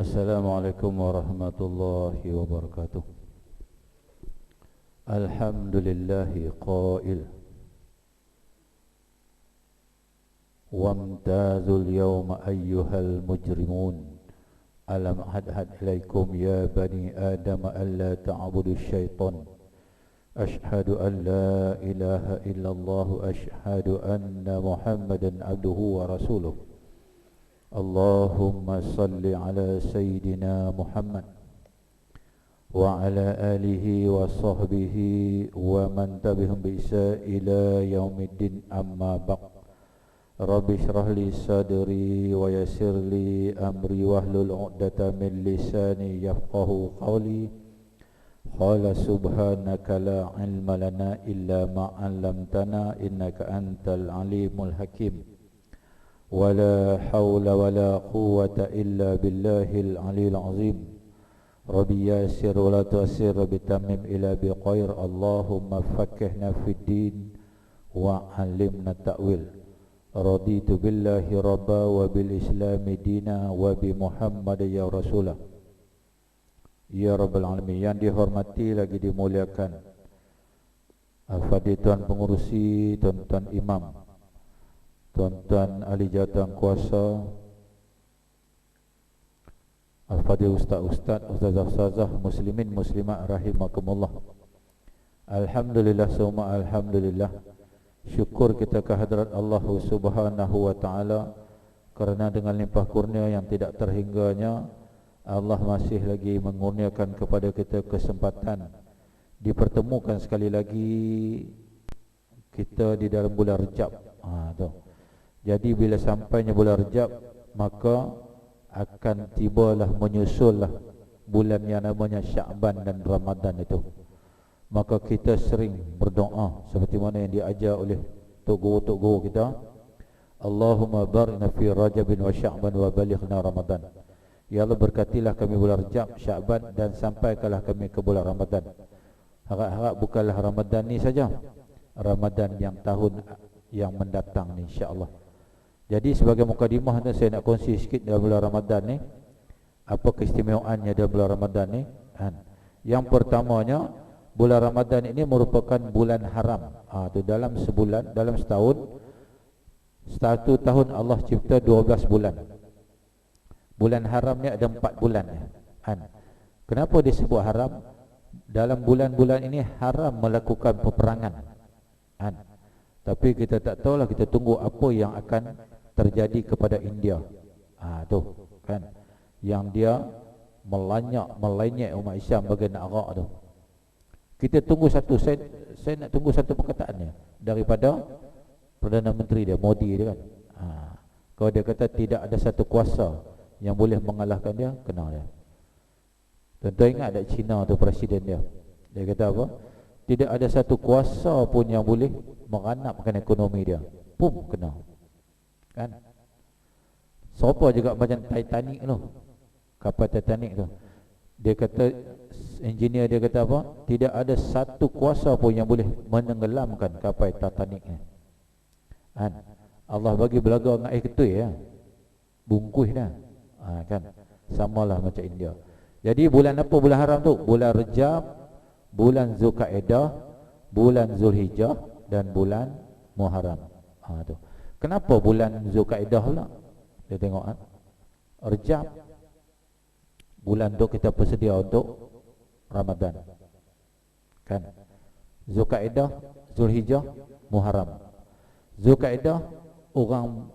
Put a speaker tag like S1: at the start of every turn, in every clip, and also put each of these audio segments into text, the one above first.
S1: Assalamualaikum warahmatullahi wabarakatuh. Alhamdulillahi qail wamtazul yawma ayyuhal mujrimun alam ahad ilaikum ya bani adam alla ta'budu syaitan ashhadu an la ilaha illallah ashhadu anna muhammadan abduhu wa rasuluh. Allahumma salli ala Sayyidina Muhammad wa ala alihi wa sahbihi wa man tabi'ahum bi ihsan ila yaumiddin, amma ba'd. Rabbi shrah li sadri wa yassir li amri wahlul 'uqdatam min lisani yafqahu qawli. Qala subhanaka la ilma lana illa ma 'allamtana innaka antal alimul hakim. ولا حول ولا قوة إلا بالله العلي العظيم. ربي يسر ولا تؤسر بتمم إلى بخير. اللهم فقهنا في الدين وعلمنا التأويل. رضيت بالله ربا وبالإسلام دينا وبمحمد يا رسوله ya Rabbal Alamin. Yang dihormati lagi dimuliakan Al-Fadhil Tuan Pengurusi, Tuan-tuan Imam, tuan-tuan ahli jawatan kuasa, Al-Fadhil Ustaz-Ustaz, Ustazah-Ustazah, Muslimin, Muslimat rahimakumullah. Alhamdulillah, semua Alhamdulillah. Syukur kita kehadrat Allah Subhanahu wa ta'ala, kerana dengan limpah kurnia yang tidak terhingganya, Allah masih lagi mengurniakan kepada kita kesempatan dipertemukan sekali lagi kita di dalam bulan Rejab. Jadi bila sampainya bulan Rejab, maka akan tibalah menyusullah bulan yang namanya Sya'ban dan Ramadan itu. Maka kita sering berdoa seperti mana yang diajar oleh tok guru kita, Allahumma barina fi Rajabin wa Sya'ban wa balighna Ramadan. Ya Allah, berkatilah kami bulan Rejab, Sya'ban, dan sampaikanlah kami ke bulan Ramadan. Harap-harap bukanlah Ramadan ni saja, Ramadan yang tahun yang mendatang ni, insya-Allah. Jadi sebagai mukadimah tu, saya nak kongsi sikit dalam bulan Ramadan ni, apa keistimewaannya dalam bulan Ramadan ni. Yang pertamanya, bulan Ramadan ini merupakan bulan haram. Tu dalam sebulan, dalam setahun, satu tahun Allah cipta 12 bulan. Bulan haram ni ada 4 bulan. Kenapa disebut haram? Dalam bulan-bulan ini haram melakukan peperangan. Tapi kita tak tahulah, kita tunggu apa yang akan terjadi kepada India. Tu kan, yang dia melenyek umat Islam bagian Iraq tu. Kita tunggu satu, saya nak tunggu satu perkataannya daripada Perdana Menteri dia, Modi dia kan. Kalau dia kata tidak ada satu kuasa yang boleh mengalahkan dia, kena dia. Tuan-tuan ingat ada Cina tu presiden dia, dia kata apa? Tidak ada satu kuasa pun yang boleh meranapkan ekonomi dia. Pum, kena. Kan? Siapa juga macam Titanic tu, kapal Titanic tu. Dia kata, engineer dia kata apa? Tidak ada satu kuasa pun yang boleh menenggelamkan kapal Titanic ni. Kan? Allah bagi belaga dengan air ketui ya. Bungkus dah. Kan? Samalah macam India. Jadi bulan apa bulan haram tu? Bulan Rejab, bulan Zulkaidah, bulan Zulhijjah, dan bulan Muharram. Tu. Kenapa bulan Zulkaidah pula? Dia tengok Rejab, bulan tu kita bersedia untuk Ramadan. Kan? Zulkaidah, Zulhijjah, Muharram. Zulkaidah orang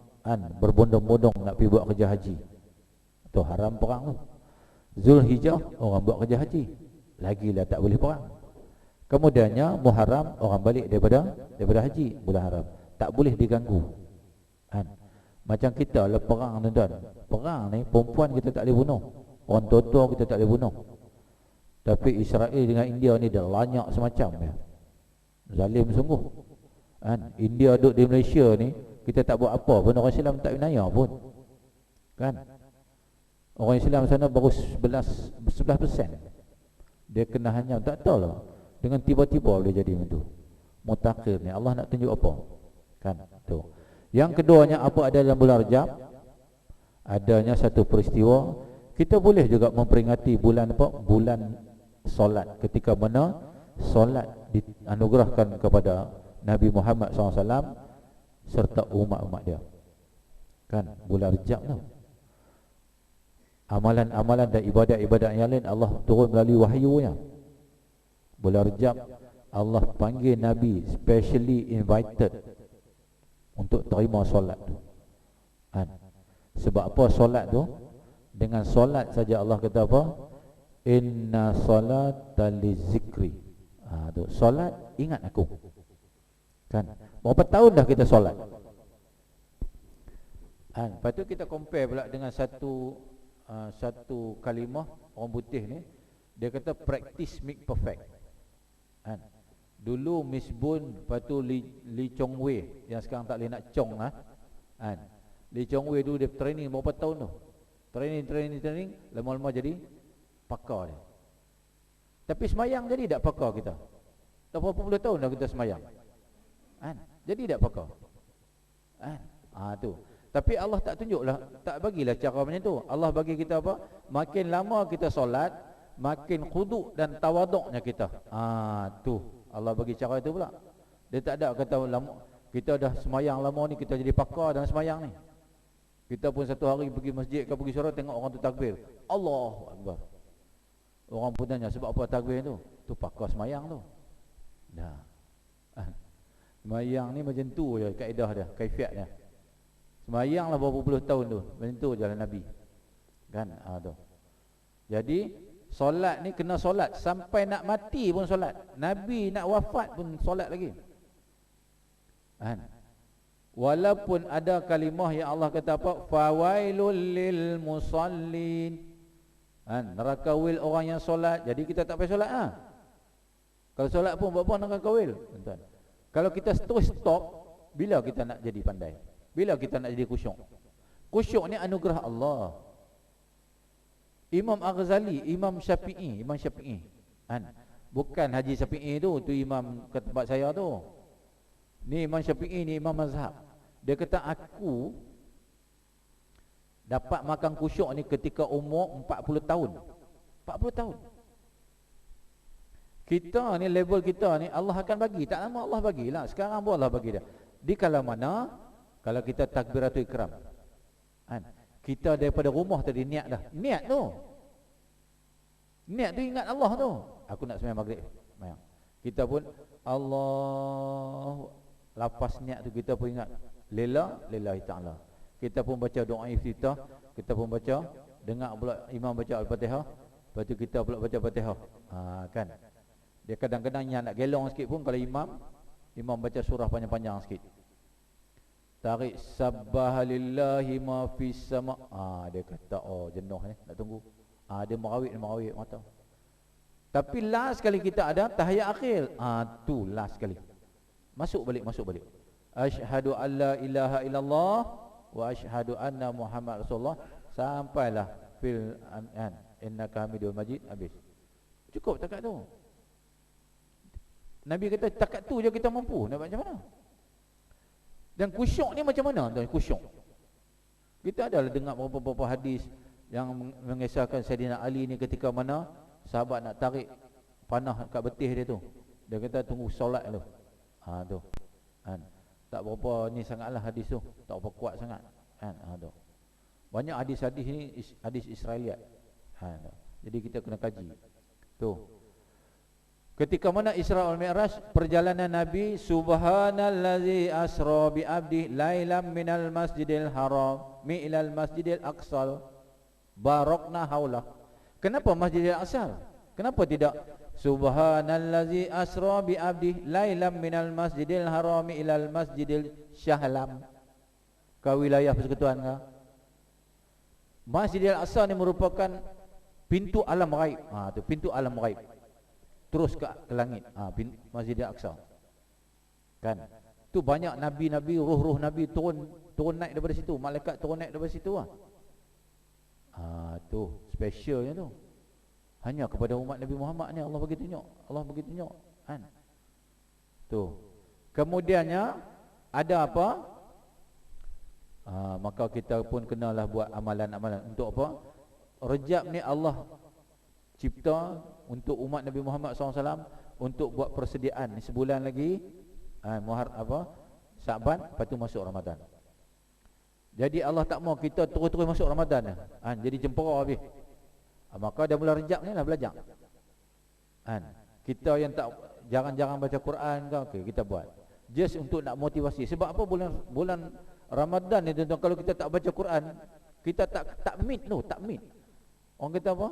S1: berbondong-bondong nak pergi buat kerja haji. Tu haram perang tu. Zulhijjah orang buat kerja haji, lagilah tak boleh perang. Kemudiannya Muharram orang balik daripada haji, bulan haram, tak boleh diganggu. Macam kita lah perang tuan-tuan. Perang ni perempuan kita tak boleh bunuh, orang tua-tua kita tak boleh bunuh. Tapi Israel dengan India ni dah lanyak semacam ya. Zalim sungguh. India duduk di Malaysia ni, kita tak buat apa pun, orang Islam tak binaya pun. Kan? Orang Islam sana baru 11%. Dia kena hanyam, tak tahu lah. Dengan tiba-tiba boleh jadi macam tu. Mutakhir ni, Allah nak tunjuk apa? Kan? Tu. Yang keduanya, apa ada dalam bulan Rejab? Adanya satu peristiwa kita boleh juga memperingati bulan apa? Bulan solat, ketika mana solat dianugerahkan kepada Nabi Muhammad SAW serta umat-umat dia. Kan, bulan Rejab tu. Amalan-amalan dan ibadat-ibadat yang lain Allah turun melalui wahyunya. Bulan Rejab Allah panggil Nabi specially invited untuk terima solat tu. Kan? Sebab apa solat tu? Dengan solat saja Allah kata apa? Inna salata lizikri. Tu solat ingat aku. Kan? Berapa tahun dah kita solat? Kan? Lepas tu kita compare pula dengan satu kalimah orang putih ni, dia kata practice make perfect. Kan? Dulu Miss Bun, lepas tu Lee Chong Wei yang sekarang tak boleh nak Chong lah. Kan? Lee Chong Wei dulu dia training berapa tahun tu? Training, lama-lama jadi pakar dia. Tapi semayang jadi tak pakar kita? Dah berapa puluh tahun dah kita semayang. Kan? Jadi tak pakar. Kan? Tu. Tapi Allah tak tunjuklah, tak bagilah cara macam tu. Allah bagi kita apa? Makin lama kita solat, makin khuduk dan tawaduknya kita. Tu. Allah bagi cara itu pula. Dia tak ada kata lama kita dah semayang lama ni kita jadi pakar dalam semayang ni. Kita pun satu hari pergi masjid ke pergi surau tengok orang tu takbir. Allahu Akbar. Orang pun tanya sebab apa takbir tu? Tu pakar semayang tu. Dah. Semayang ni macam tu je kaedah dia, kaifiat dia. Semayang lah berapa puluh tahun tu. Macam tu jalan Nabi. Kan? Tu. Jadi solat ni kena solat sampai nak mati pun solat. Nabi nak wafat pun solat lagi. Kan? Walaupun ada kalimah yang Allah kata apa? Fawailul lil musallin. Kan? Neraka wil orang yang solat. Jadi kita tak payah solat lah. Kalau solat pun buat apa neraka wil? Kalau kita terus stop, bila kita nak jadi pandai? Bila kita nak jadi khusyuk? Khusyuk ni anugerah Allah. Imam Al-Ghazali, Imam Syafi'i. Kan? Bukan Haji Syafi'i tu imam ke tempat saya tu. Ni Imam Syafi'i ni imam mazhab. Dia kata aku dapat makan khusyuk ni ketika umur 40 tahun. 40 tahun. Kita ni level kita ni Allah akan bagi. Tak lama Allah bagilah. Sekarang pun Allah bagi dah. Di kala mana? Kalau kita takbiratul ikram. Kan? Kita daripada rumah tadi niat dah. Niat tu. Niat tu ingat Allah tu. Aku nak sembahyang maghrib. Kita pun Allah, lepas niat tu kita pun ingat lillahi ta'ala. Kita pun baca doa iftitah, kita pun baca, dengar pula imam baca Al-Fatihah, lepas tu kita pula baca Fatihah. Kan? Dia kadang-kadang yang nak gelong sikit pun kalau imam baca surah panjang-panjang sikit. Tarik sabbahalillahi ma fis sama. Dia kata jenuh ni, nak tunggu. Dia merawit mata. Tapi last kali kita ada tahiyat akhir. Tu last kali. Masuk balik. Asyhadu an la ilaha illallah wa asyhadu anna Muhammad Rasulullah. Sampailah fil innaka Hamidul Majid, habis. Cukup takat tu. Nabi kata takat tu je kita mampu. Nak macam mana? Dan khusyuk ni macam mana? Dan khusyuk. Kita adalah dengar beberapa hadis yang mengisahkan Saidina Ali ni ketika mana sahabat nak tarik panah kat betih dia tu. Dia kata tunggu solat dulu. Tu. Kan? Tak berapa ni sangatlah hadis tu. Tak berapa kuat sangat. Kan? Tu. Banyak hadis-hadis ni hadis Israeliat. Jadi kita kena kaji. Tu. Ketika mana Isra wal Mi'raj, perjalanan Nabi, subhanallazi asra bi abdi lailam minal masjidil haram ilal masjidil aqsal barakna haula. Kenapa masjidil aqsal? Kenapa tidak subhanallazi asra bi abdi lailam minal masjidil haram ilal masjidil syahlam? Ke wilayah persekutuan ke? Masjidil Aqsa ni merupakan pintu alam ghaib. Tu pintu alam ghaib. Terus ke langit. Masjidil Aqsa. Kan? Tu banyak nabi-nabi, roh-roh nabi turun naik daripada situ, malaikat turun naik daripada situ lah. Tu specialnya tu. Hanya kepada umat Nabi Muhammad ni Allah bagi tunjuk. Kan? Tu. Kemudiannya ada apa? Maka kita pun kenalah buat amalan-amalan untuk apa? Rejab ni Allah cipta untuk umat Nabi Muhammad SAW untuk buat persediaan sebulan lagi, Sa'ban, lepas tu masuk Ramadan. Jadi Allah tak mau kita terus-terus masuk Ramadan jadi cempera habis. Maka dah bulan Rejab ni lah belajar. Kita yang tak jarang-jarang baca Quran ke, okay, kita buat just untuk nak motivasi. Sebab apa? Bulan Ramadan ni tuan-tuan, kalau kita tak baca Quran, kita tak meet. Orang kata apa?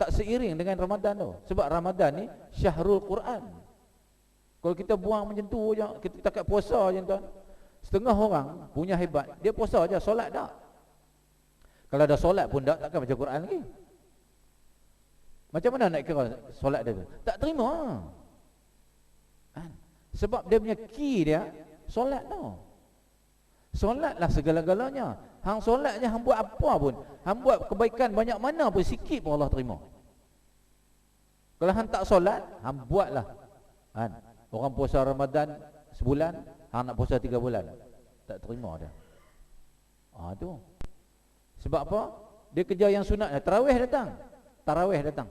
S1: Tak seiring dengan Ramadan tu. Sebab Ramadan ni Syahrul Quran. Kalau kita buang macam tu je, kita takat puasa je tuan. Setengah orang punya hebat, dia puasa je, solat tak. Kalau dah solat pun takkan baca Quran lagi. Macam mana nak kira solat dia tu? Tak terima. Sebab dia punya key dia solat tu. Solatlah segala-galanya. Hang solat je, hang buat apa pun, hang buat kebaikan banyak mana pun, sikit pun Allah terima. Kalau hang tak solat, hang buatlah. Orang puasa Ramadan sebulan, hang nak puasa 3 bulan, tak terima dia. Tu. Sebab apa? Dia kerja yang sunat. Tarawih datang.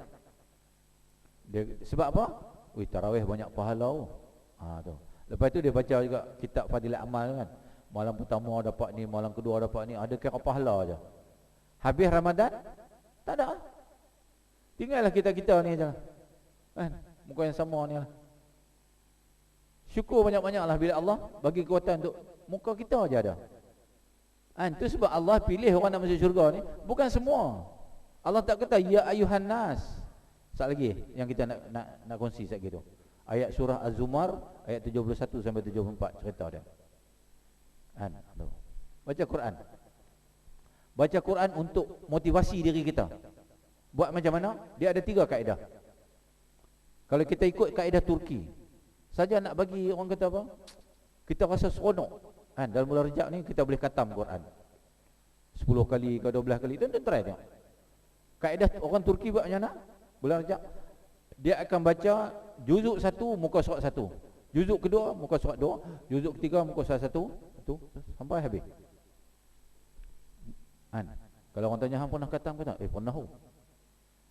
S1: Sebab apa? Tarawih banyak pahala. Tu. Lepas tu dia baca juga kitab Fadilat Amal kan. Malam pertama dapat ni, malam kedua dapat ni, ada kira pahala aja. Habis Ramadan tak ada. Tinggallah kita ni je. Muka yang sama ni lah. Syukur banyak-banyaklah bila Allah bagi kekuatan untuk muka kita aja ada. Itu sebab Allah pilih orang nak masuk syurga ni bukan semua. Allah tak kata ya ayuhan nas. Sat lagi yang kita nak kongsi sat gitu. Ayat surah Az-Zumar ayat 71 sampai 74 cerita dia. Baca Quran. Baca Quran untuk motivasi diri kita. Buat macam mana? Dia ada 3 kaedah. Kalau kita ikut kaedah Turki, saja nak bagi orang kata apa, kita rasa seronok. Dalam bulan Rejab ni kita boleh khatam Quran 10 kali ke 12 kali. Dan try tengok kaedah orang Turki buat macam mana. Bulan Rejab dia akan baca juzuk 1 muka surat 1, juzuk kedua muka surat 2, juzuk ketiga muka surat 1, tu sampai habis. Kalau orang tanya hang pernah khatam ke tak? Pernah.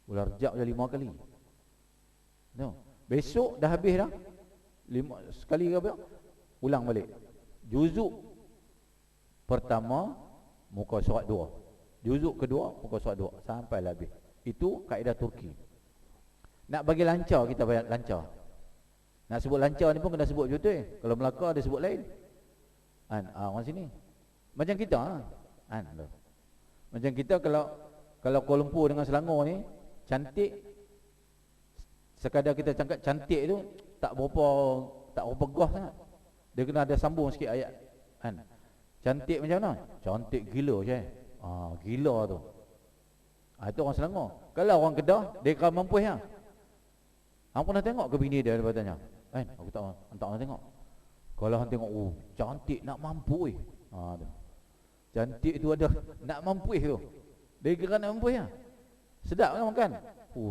S1: Bulan Rejab je 5 kali. Besok dah habis dah. 5 sekali ke apa? Ulang balik. Juzuk pertama muka surat 2, juzuk kedua muka surat 2 sampai habis. Itu kaedah Turki. Nak bagi lancar, kita bayar lancar. Nak sebut lancar ni pun kena sebut betul. Kalau Melaka dia sebut lain. Orang sini macam kita macam kita kalau Kuala Lumpur dengan Selangor ni cantik, sekadar kita cakap cantik tu tak berapa gah sangat. Dia kena ada sambung sikit ayat. Cantik macam mana? Cantik gila je. Gila tu. Itu orang Selangor. Kalau orang Kedah, dia kira mampu ya. Hang pernah tengok ke bini dia tanya? Aku tak pernah tengok. Kalau hang tengok, cantik nak mampu tu. Cantik tu ada nak mampu tu. Dia kira nak mampu ya. Sedap kan makan?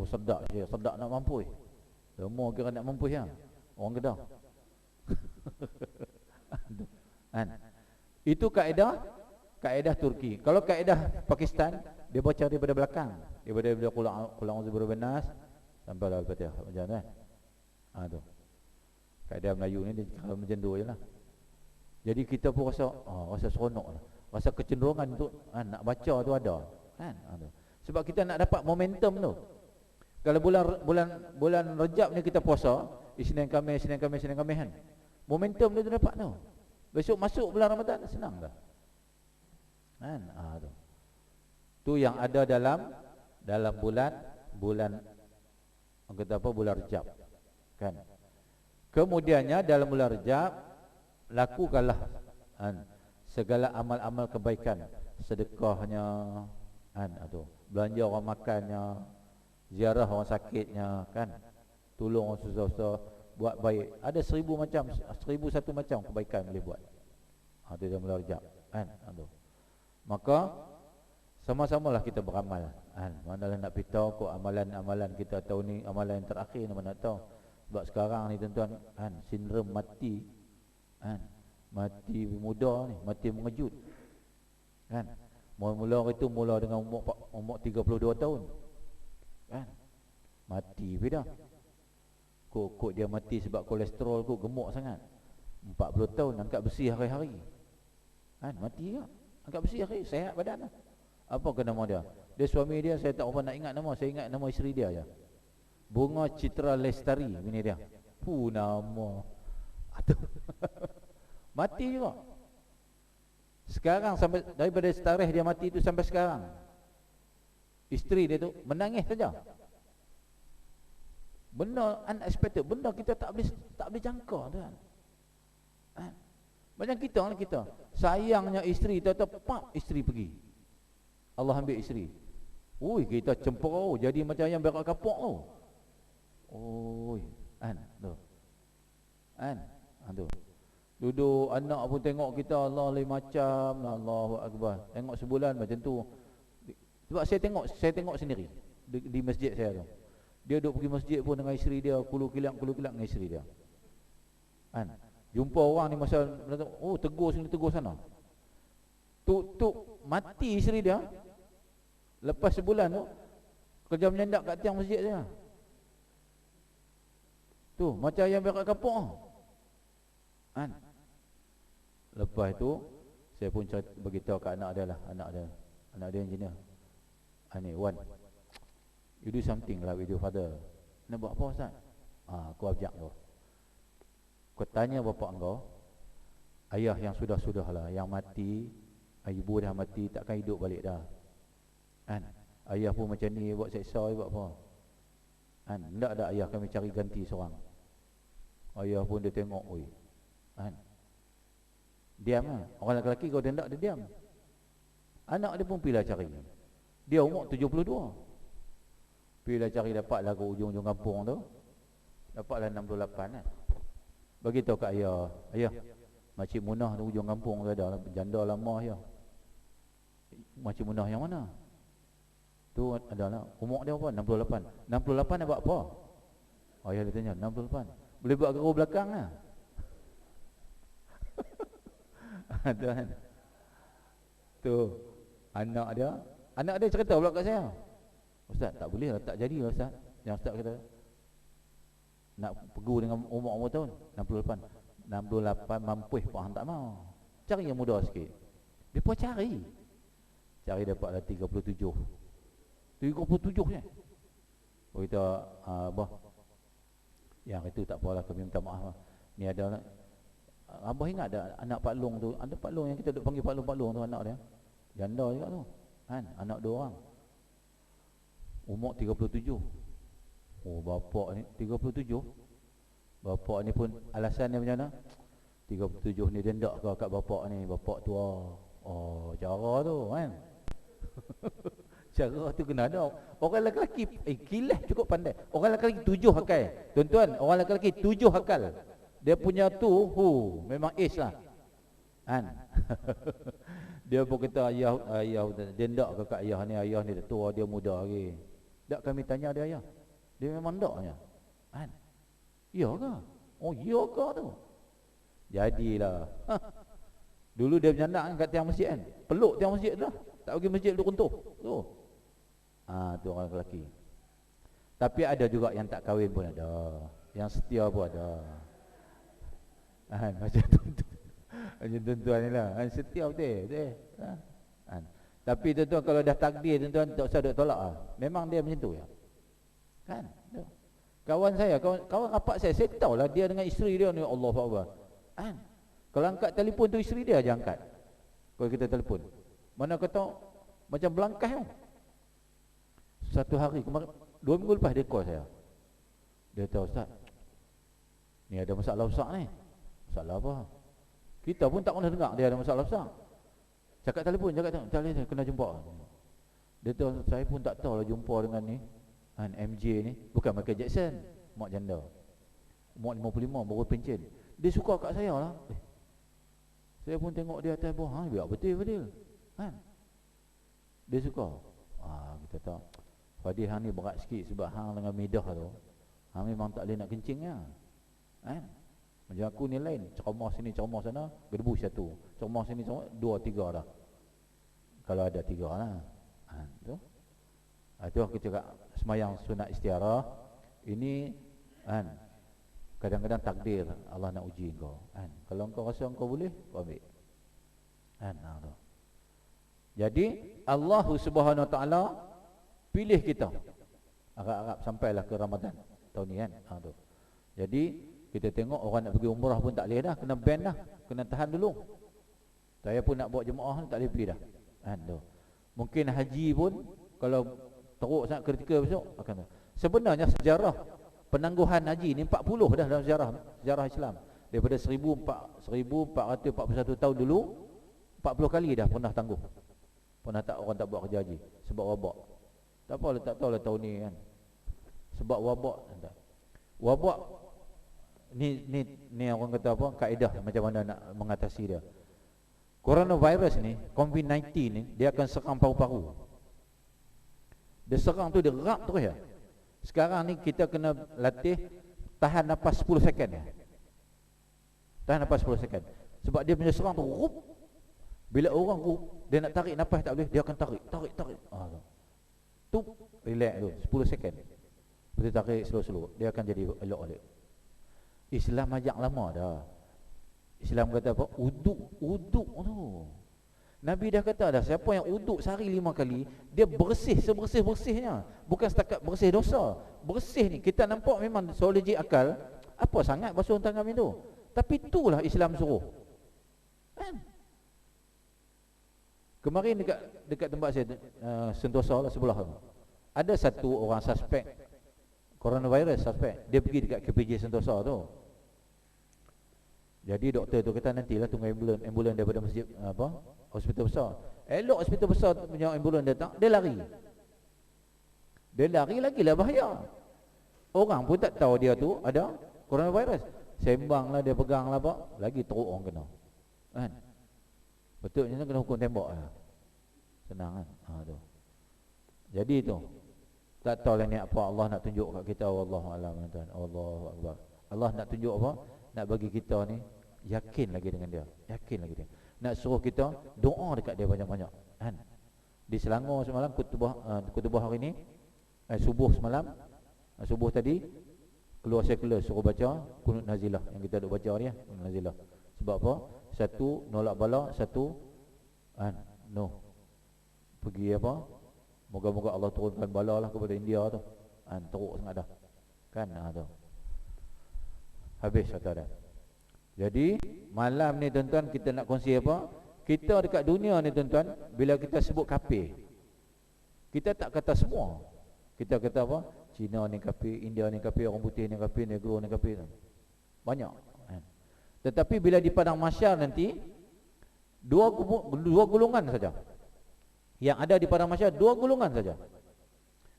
S1: Sedap je, sedap nak mampu. Semua kira nak mampu ya. Orang Kedah. Itu kaedah Turki. Kalau kaedah Pakistan, dia baca daripada belakang, daripada qul a'udzu birabbin nas sampai al-Fatihah macam tu tu. Kaedah Melayu ni dia cakap macam tu jelah. Jadi kita pun rasa seronok lah. Rasa kecenderungan untuk nak baca tu ada tu. Sebab kita nak dapat momentum tu. Kalau bulan Rejab ni kita puasa, Isnin Khamis kan. Momentum dia tu dapat tu. Besok masuk bulan Ramadan senang dah. Tu. Tu yang ada dalam bulan kata apa, bulan Rejab. Kan. Kemudiannya dalam bulan Rejab lakukanlah segala amal-amal kebaikan, sedekahnya, tu. Belanja orang makannya, ziarah orang sakitnya, kan. Tolong orang susah-susah, buat baik. Ada 1001 macam kebaikan boleh buat. Itu dalam bulan Rejab, kan. Tu. Maka sama-samalah kita beramal. Manalah nak beritahu kok amalan-amalan kita tahun ni, amalan yang terakhir mana nak tahu. Sebab sekarang ni tuan-tuan, sindrom mati, mati muda ni, mati mengejut, kan. Mula-mula orang itu mula dengan umur 32 tahun. Kan? Mati pun dah. Kok dia mati sebab kolesterol kok gemuk sangat. 40 tahun angkat besi hari-hari. Kan? Mati ke? Angkat besi hari, sehat badan lah. Apa ke nama dia? Dia suami dia, saya tak apa nak ingat nama, saya ingat nama isteri dia je. Bunga Citra Lestari, bini dia. Nama. Aduh. Mati juga. Sekarang sampai daripada tarikh dia mati itu sampai sekarang, isteri dia tu menangis saja. Benda unexpected, benda kita tak boleh jangka tu kan. Macam kita sayangnya isteri, tetap pap isteri pergi. Allah ambil isteri. Oi, kita cemperau jadi macam yang berak kapok tu. Oi, tu. Tu. Duduk anak pun tengok kita, Allah lain macam, Allahu Akbar. Tengok sebulan macam tu. Sebab saya tengok sendiri di masjid saya tu. Dia duduk pergi masjid pun dengan isteri dia, kulu-kilang dengan isteri dia. Jumpa orang ni masa tegur sini tegur sana. Tuk mati isteri dia. Lepas sebulan tu kerja menyendak kat tiang masjid saya. Tu macam yang berak kapok. Lepas tu saya pun beritahu kat anak dia lah, anak dia engineer. Ni Wan, you do something lah with your father. Nak buat apa Ustaz? Aku ajak kau. Kau tanya bapa engkau, ayah yang sudah lah, yang mati, ibu dah mati, takkan hidup balik dah. Ayah pun macam ni, buat seksa, buat apa? Tak ada ayah kami cari ganti seorang. Ayah pun dia tengok, oi. Diam lah. Orang lelaki kau dia diam. Anak dia pun pilih cari. Dia umur 72. Pilih cari dapatlah ke ujung-ujung kampung tu. Dapatlah 68 kan. Beritahu kat ayah, ayah, Makcik Munah tu ujung kampung tu ada, janda lama ya. Makcik Munah yang mana? Tu adalah umur dia apa? 68. 68 nak buat apa? Ayah dia tanya, 68. Boleh buat geru belakang lah. Ada kan. Tu anak dia cerita pula kat saya, Ustaz tak boleh lah, tak jadi lah Ustaz. Yang Ustaz kata nak pergi dengan umur tahun 68 mampus pun hang tak mau. Cari yang muda sikit. Depa cari dapatlah 37 je. Oh kita abah yang itu tak apalah, kami minta maaf lah. Ni ada abah ingat ada anak Pak Long tu, ada Pak Long yang kita duk panggil Pak Long tu, anak dia janda juga tu kan, anak 2 orang, umur 37. Oh bapak ni 37, bapak ni pun alasan dia macam mana, 37 ni dendak ke kat bapak ni, bapak tua. Oh cara tu kan. Cara tu kena ada. Orang lelaki kilas cukup pandai. Orang lelaki 7 akal. Tuan-tuan, orang lelaki 7 akal. Dia punya tu memang ace lah. Kan? Dia pun kata ayah dia ndak ke kat ayah ni dah tua, dia muda lagi. Tak kami tanya dia ayah. Dia memang ndaknya. Kan? Ya ke? Oh ya ke tu? Jadilah. Dulu dia berjandak kat tiang masjid kan. Peluk tiang masjid tu lah. Tak pergi masjid duduk runtuh. Tu. Tu orang lelaki. Tapi ada juga yang tak kahwin pun ada. Yang setia pun ada. Macam tuan-tuan ni lah. Setia betul. Tapi tuan-tuan kalau dah takdir, tuan-tuan tak usah duk tolak lah. Memang dia macam tu ya. Kan? Kawan saya, kawan rapat saya tahulah dia dengan isteri dia ni, Allah Akbar. Kalau angkat telefon tu isteri dia aja angkat. Kalau kita telefon. Mana kata macam belangkas kan. Satu hari kemarin, 2 minggu lepas dia call saya. Dia tahu, Ustaz, ni ada masalah besar ni. Masalah apa? Kita pun tak pernah dengar dia ada masalah besar. Cakap telefon, kena jumpa. Dia tahu, saya pun tak tahu lah jumpa dengan ni MJ ni. Bukan Michael Jackson, mak janda, umur 55 baru pencen. Dia suka kat saya lah. Saya pun tengok dia atas bawah, biar betul kan. Dia suka. Kita tahu Fadil hang ni berat sikit sebab hang dengan medah tu. Hang memang tak boleh nak kencingnya. Kan? Macam aku ni lain, ceramah sini ceramah sana, gerbu satu. Ceramah sini ceramah 2 3 dah. Kalau ada 3 orang lah. Tu. Itu aku cakap semayang sunat istiarah. Ini kadang-kadang takdir Allah nak uji kau. Kalau kau rasa kau boleh, kau ambil. Tu. Jadi Allah Subhanahu Wa Taala pilih kita. Harap-harap sampailah ke Ramadan tahun ni kan. Tu. Jadi kita tengok orang nak pergi umrah pun tak boleh dah, kena ban dah, kena tahan dulu. Saya pun nak bawa jemaah tak boleh pergi dah. Tu. Mungkin haji pun kalau teruk sangat kritikal besok akan. Sebenarnya sejarah penangguhan haji ni 40 dah dalam sejarah Islam. Daripada 1441 tahun dulu 40 kali dah pernah tangguh. Pernah tak orang tak buat kerja haji sebab wabak. Tak tahulah tahun ni kan. Sebab wabak. Wabak ni orang kata apa? Kaedah macam mana nak mengatasi dia. Coronavirus ni, COVID-19 ni, dia akan serang paru-paru. Dia serang tu dia rap terus ya. Sekarang ni kita kena latih tahan nafas 10 second ya. Tahan nafas 10 second. Sebab dia punya serang tu rup. Bila orang rup, dia nak tarik nafas tak boleh, dia akan tarik. Tu relax tu 10 second. Dia tarik slow-slow, dia akan jadi elok balik. Islam ajak lama dah. Islam kata apa? Uduk tu. Nabi dah kata dah, siapa yang uduk sehari 5 kali, dia bersih sebersih-bersihnya. Bukan setakat bersih dosa. Bersih ni, kita nampak memang logik akal, apa sangat basuh tangan itu. Tapi itulah Islam suruh. Kan? Kemarin dekat tempat saya, Sentosa lah sebelah tu. Ada satu orang suspek coronavirus suspek. Dia pergi dekat KPJ Sentosa tu. Jadi doktor tu kata nantilah tunggu ambulans daripada masjid hospital besar. Elok hospital besar punya ambulans datang, dia lari. Dia lari lagi lah bahaya. Orang pun tak tahu dia tu ada coronavirus. Sembanglah dia peganglah apa, lagi teruk orang kena. Kan? Betulnya kena hukum tembak lah. Senang kan? Tu. Jadi tu. Tak tahulah ni apa Allah nak tunjuk kat kita, wallahu alam tuan. Allahu akbar. Allah nak tunjuk apa? Nak bagi kita ni yakin lagi dengan dia. Yakin lagi dia. Nak suruh kita doa dekat dia banyak-banyak. Kan? Di Selangor semalam khutbah hari ni, subuh semalam, subuh tadi keluar sekular suruh baca kunut nazilah yang kita duk baca ni ya, kunut nazilah. Sebab apa? Satu nolak bala, satu pergi apa? Moga-moga Allah turunkan bala lah kepada India tu. Teruk sangat dah. Kan tu. Habis kata dah. Jadi malam ni tuan-tuan kita nak kongsi apa? Kita dekat dunia ni tuan-tuan, bila kita sebut kafir, kita tak kata semua. Kita kata apa? Cina ni kafir, India ni kafir, orang putih ni kafir, negro ni kafir. Banyak. Tetapi bila di padang mahsyar nanti, dua golongan saja. Yang ada di padang mahsyar, 2 golongan saja.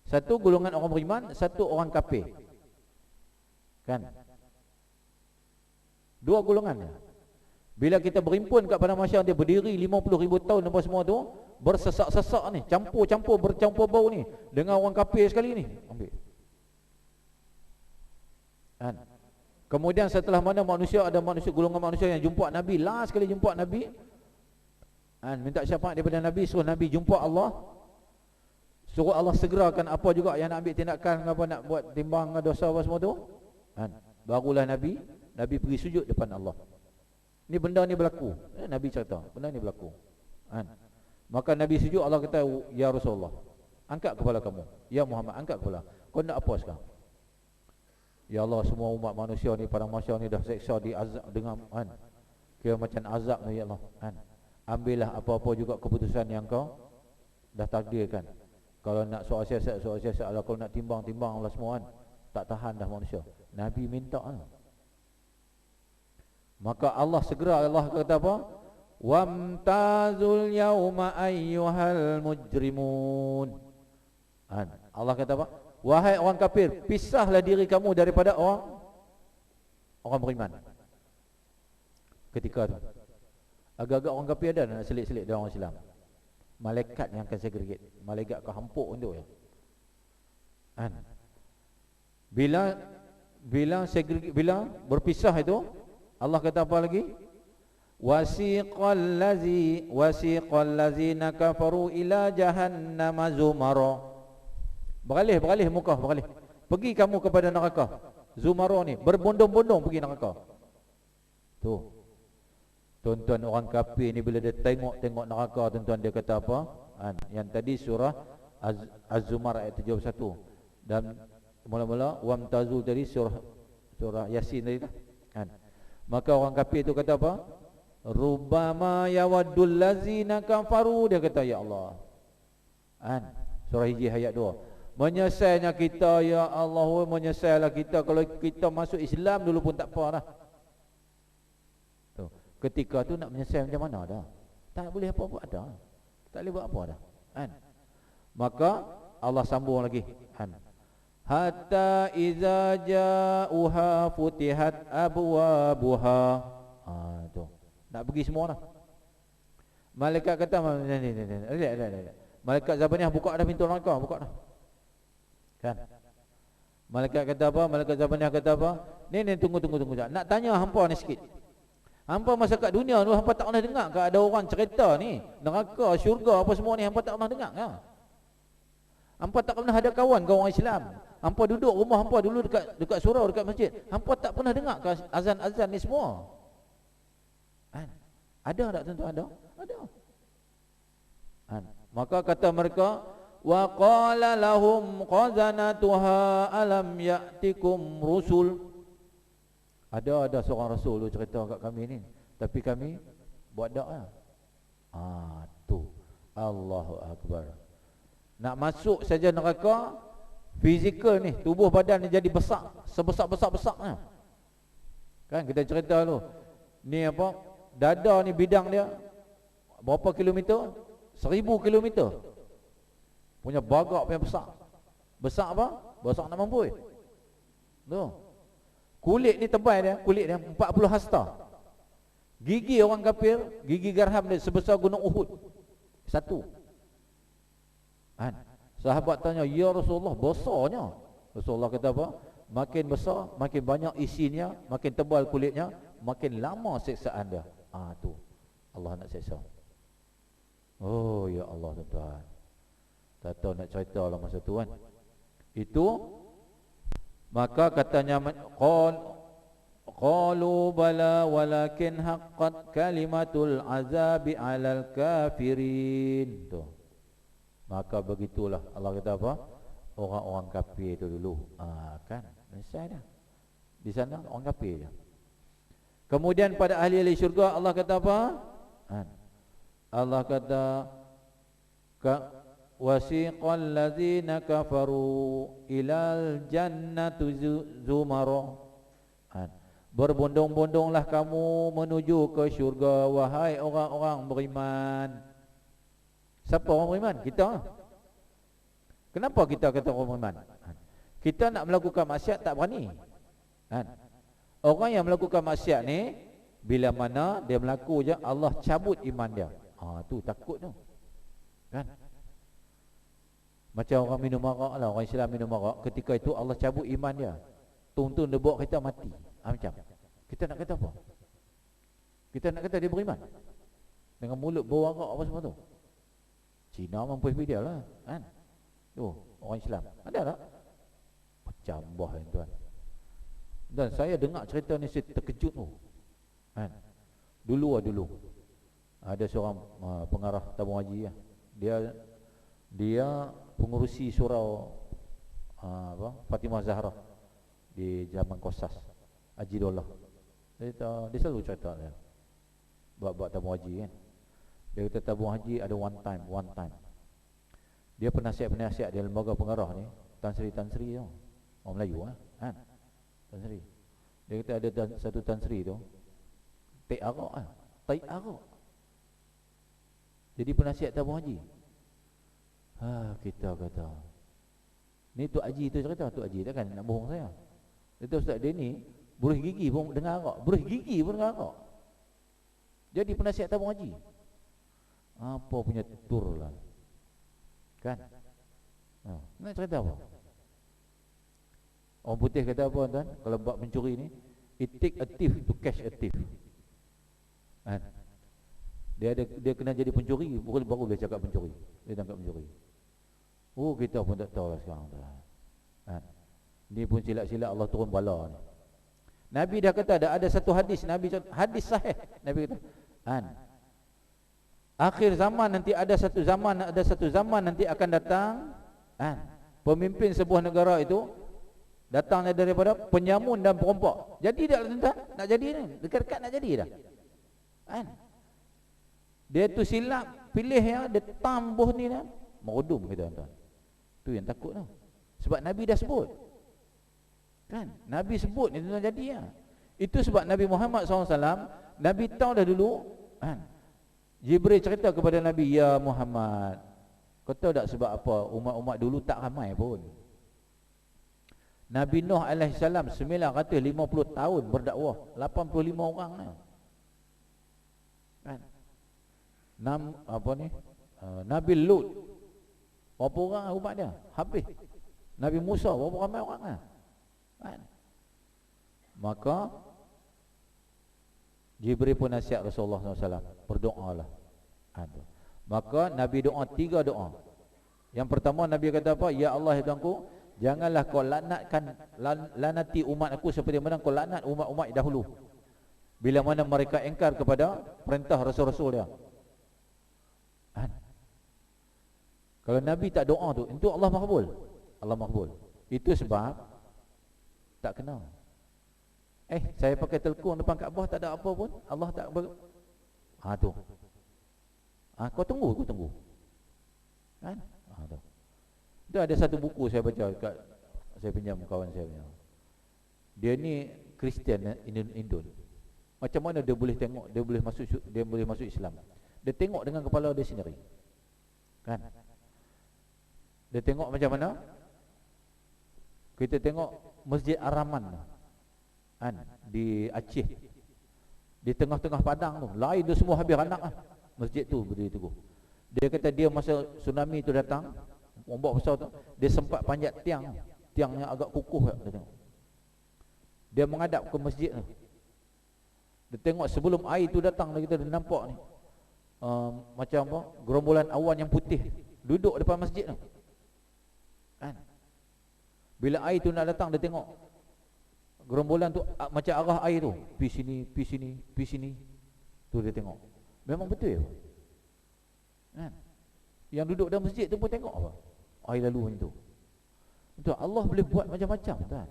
S1: Satu golongan orang beriman, satu orang kafir. Kan? 2 golongan. Bila kita berhimpun kat padang mahsyar, dia berdiri 50,000 tahun apa semua tu, bersesak-sesak ni, bercampur bau ni dengan orang kafir sekali ni. Ambil. Kan? Kemudian setelah mana ada golongan manusia yang jumpa Nabi, last sekali jumpa Nabi, minta syafaat daripada Nabi, suruh Nabi jumpa Allah, suruh Allah segerakan apa juga yang nak ambil tindakan, apa nak buat timbang dosa apa semua tu. Barulah Nabi pergi sujud depan Allah. Ni benda ni berlaku. Nabi cerita, benda ni berlaku. Maka Nabi sujud, Allah kata, ya Rasulullah, angkat kepala kamu. Ya Muhammad, angkat kepala. Kau nak apa sekarang? Ya Allah, semua umat manusia ni pada masa ni dah seksa di azab dengan kira macam azab ni ya Allah. Ambillah apa-apa juga keputusan yang kau dah takdirkan. Kalau nak soal siasat Allah, kalau nak timbang Allah semua tak tahan dah manusia. Nabi minta maka Allah kata apa? Wamtazul yauma ayyuhal mujrimun. Allah kata apa? Wahai orang kafir, pisahlah diri kamu daripada orang beriman. Ketika tu agak-agak orang kafir ada nak selit-selit dengan orang Islam. Malaikat yang akan segregate, malaikat akan hampuk untuk dia. Bila berpisah itu, Allah kata apa lagi? wasiqal ladzina kafaru ila jahannam zumara. Beralih muka, beralih. Pergi kamu kepada neraka. Zumara ni berbondong-bondong pergi neraka. Tu. Tuan-tuan orang kafir ni bila dia tengok neraka, tuan-tuan dia kata apa? Yang tadi surah Az-Zumar ayat 71. Dan mula-mula wamtazul tadi surah Yasin tadi lah. Maka orang kafir tu kata apa? Rubbama yawaddul ladzina kafaru, dia kata ya Allah. Surah Hijr ayat 2. Menyesalnya kita ya Allah, menyesallah kita kalau kita masuk Islam dulu pun tak apa dah. Tu. Ketika tu nak menyesal macam mana dah? Tak boleh apa-apa dah. Tak boleh buat apa dah. Maka Allah sambung lagi. Hatta iza ja'uha futihat abwabuha. Tu. Nak pergi semua dah. Malaikat kata Malaikat Zabaniah buka dah pintu neraka, buka dah. Kan? Malaikat kata apa? Malaikat Zabaniah kata apa? Ni tunggu. Nak tanya hampa ni sikit. Hampa masa kat dunia tu hampa tak pernah dengar ke ada orang cerita ni neraka, syurga apa semua ni hampa tak pernah dengar ke? Hampa tak pernah ada kawan orang Islam. Hampa duduk rumah hampa dulu dekat surau, dekat masjid. Hampa tak pernah dengar ke azan-azan ni semua? Ada tak tuan-tuan? Ada. Maka kata mereka, wa qala lahum khazanatuha alam ya'tikum rusul. Ada seorang rasul tu cerita kat kami ni, tapi kami buat dak lah. Tu Allahu Akbar. Nak masuk saja neraka, fizikal ni, tubuh badan ni jadi besar, sebesar-besar-besarnya. Kan kita cerita tu. Ni apa? Dada ni bidang dia berapa kilometer? 1000 kilometer. Punya bagak punya besar. Besar apa? Besar nak mampus. Tu. Kulit ni tebal dia, kulit dia 40 hasta. Gigi orang kafir, gigi garham dia sebesar gunung Uhud. Satu. Sahabat tanya, ya Rasulullah, besarnya. Rasulullah kata apa? Makin besar, makin banyak isinya, makin tebal kulitnya, makin lama siksaan dia. Tu Allah nak siksa. Oh ya Allah tuan-tuan. Tak tahu nak cerita lah masa tu kan. Itu maka katanya qalu bala walakin haqqat kalimatul azabi 'alal kafirin. Tu. Maka begitulah Allah kata apa? Orang-orang kafir itu dulu. Kan? Selesai dah. Di sana orang kafir je. Kemudian pada ahli-ahli syurga Allah kata apa? Allah kata wasiqal ladzina kafaru ilal jannati zumara. Berbondong-bondonglah kamu menuju ke syurga wahai orang-orang beriman. Siapa orang beriman? Kita. Kenapa kita kata orang beriman? Kita nak melakukan maksiat tak berani. Orang yang melakukan maksiat ni, bila mana dia melaku je, Allah cabut iman dia. Tu takut tu. Kan? Macam orang minum arak lah, orang Islam minum arak, ketika itu Allah cabut iman dia. Tuntun dia bawa kita mati. Macam. Kita nak kata apa? Kita nak kata dia beriman. Dengan mulut bau arak apa semua tu. Cina mampu dia lah. Kan? Tu, orang Islam. Ada tak? Pecambah tuan. Dan saya dengar cerita ni saya terkejut tu. Dulu ada seorang pengarah tabung haji ya. Dia pengurusi surau Fatimah Zahra di zaman Qasas Haji Dollah. Dia selalu cerita dia buat tabung haji kan. Dia kata tabung haji ada one time. Dia penasihat di lembaga pengarah ni, Tan Sri tu. Orang Melayu kan. Tan Sri. Dia kata ada satu Tan Sri tu taik arak. Jadi penasihat tabung haji. Kita kata ni Tok Haji tu cerita, Tok Haji takkan nak bohong saya. Itu ustaz dia ni buruh gigi pun dengar arak. Jadi penasihat tabung haji. Apa punya tur lah. Kan? Nak cerita apa? Orang putih kata apa tuan? Kalau buat pencuri ni, it take a thief to catch a thief. Kan? Dia kena jadi pencuri, baru dia cakap pencuri. Dia tangkap pencuri. Oh, kita pun tak tahu lah sekarang. Kan? Ni pun silap-silap Allah turun bala ni. Nabi dah kata ada satu hadis, hadis sahih. Nabi kata, kan? Akhir zaman nanti ada satu zaman nanti akan datang, kan? Pemimpin sebuah negara itu datangnya daripada penyamun dan perampok. Jadi dah tuan-tuan, nak jadi ni, dekat-dekat nak jadi dah. Kan? Dia tu silap pilih ya, dia tambuh ni dah. Merudum kita tuan-tuan. Tu yang takut tu. Sebab Nabi dah sebut. Kan? Nabi sebut ni tuan jadi ya. Itu sebab Nabi Muhammad SAW, Nabi tahu dah dulu, kan? Jibril cerita kepada Nabi, ya Muhammad, kau tahu tak sebab apa umat-umat dulu tak ramai pun. Nabi Nuh AS 950 tahun berdakwah, 85 orang lah. Kan? Nabi Lut, berapa orang umat dia? Habis. Nabi Musa, berapa ramai orang lah. Kan? Maka Jibril pun nasihat Rasulullah SAW, berdoalah. Maka Nabi doa 3 doa. Yang pertama Nabi kata apa? Ya Allah ya Tuhanku, janganlah kau lanati umat aku seperti mana kau laknat umat-umat dahulu, bila mana mereka engkar kepada perintah Rasul-Rasul dia. Kalau Nabi tak doa tu, itu Allah makbul. Allah makbul. Itu sebab tak kenal. Saya pakai telekung depan Kaabah tak ada apa pun, Allah tak tu. Kau tunggu. Kan? Tu. Itu ada satu buku saya baca kat, saya pinjam kawan saya punya. Dia ni Kristian Indon. Macam mana dia boleh tengok, dia boleh masuk Islam. Dia tengok dengan kepala dia sendiri. Kan? Dia tengok macam mana? Kita tengok Masjid Ar-Rahman, kan, di Aceh, di tengah-tengah padang tu, lain dia semua habis anak lah. Masjid tu berdiri teguh. Dia kata dia masa tsunami tu datang, ombak besar tu, dia sempat panjat tiang yang agak kukuh. Dia tengok, dia menghadap ke masjid tu. Dia tengok sebelum air tu datang, dia nampak ni macam apa, gerombolan awan yang putih duduk depan masjid tu. Kan? Bila air tu nak datang, dia tengok gerombolan tu macam arah air tu, pi sini. Tu dia tengok. Memang betul ya? Kan? Yang duduk dalam masjid tu pun tengok apa? Air lalu macam tu. Betul, Allah boleh buat macam-macam kan?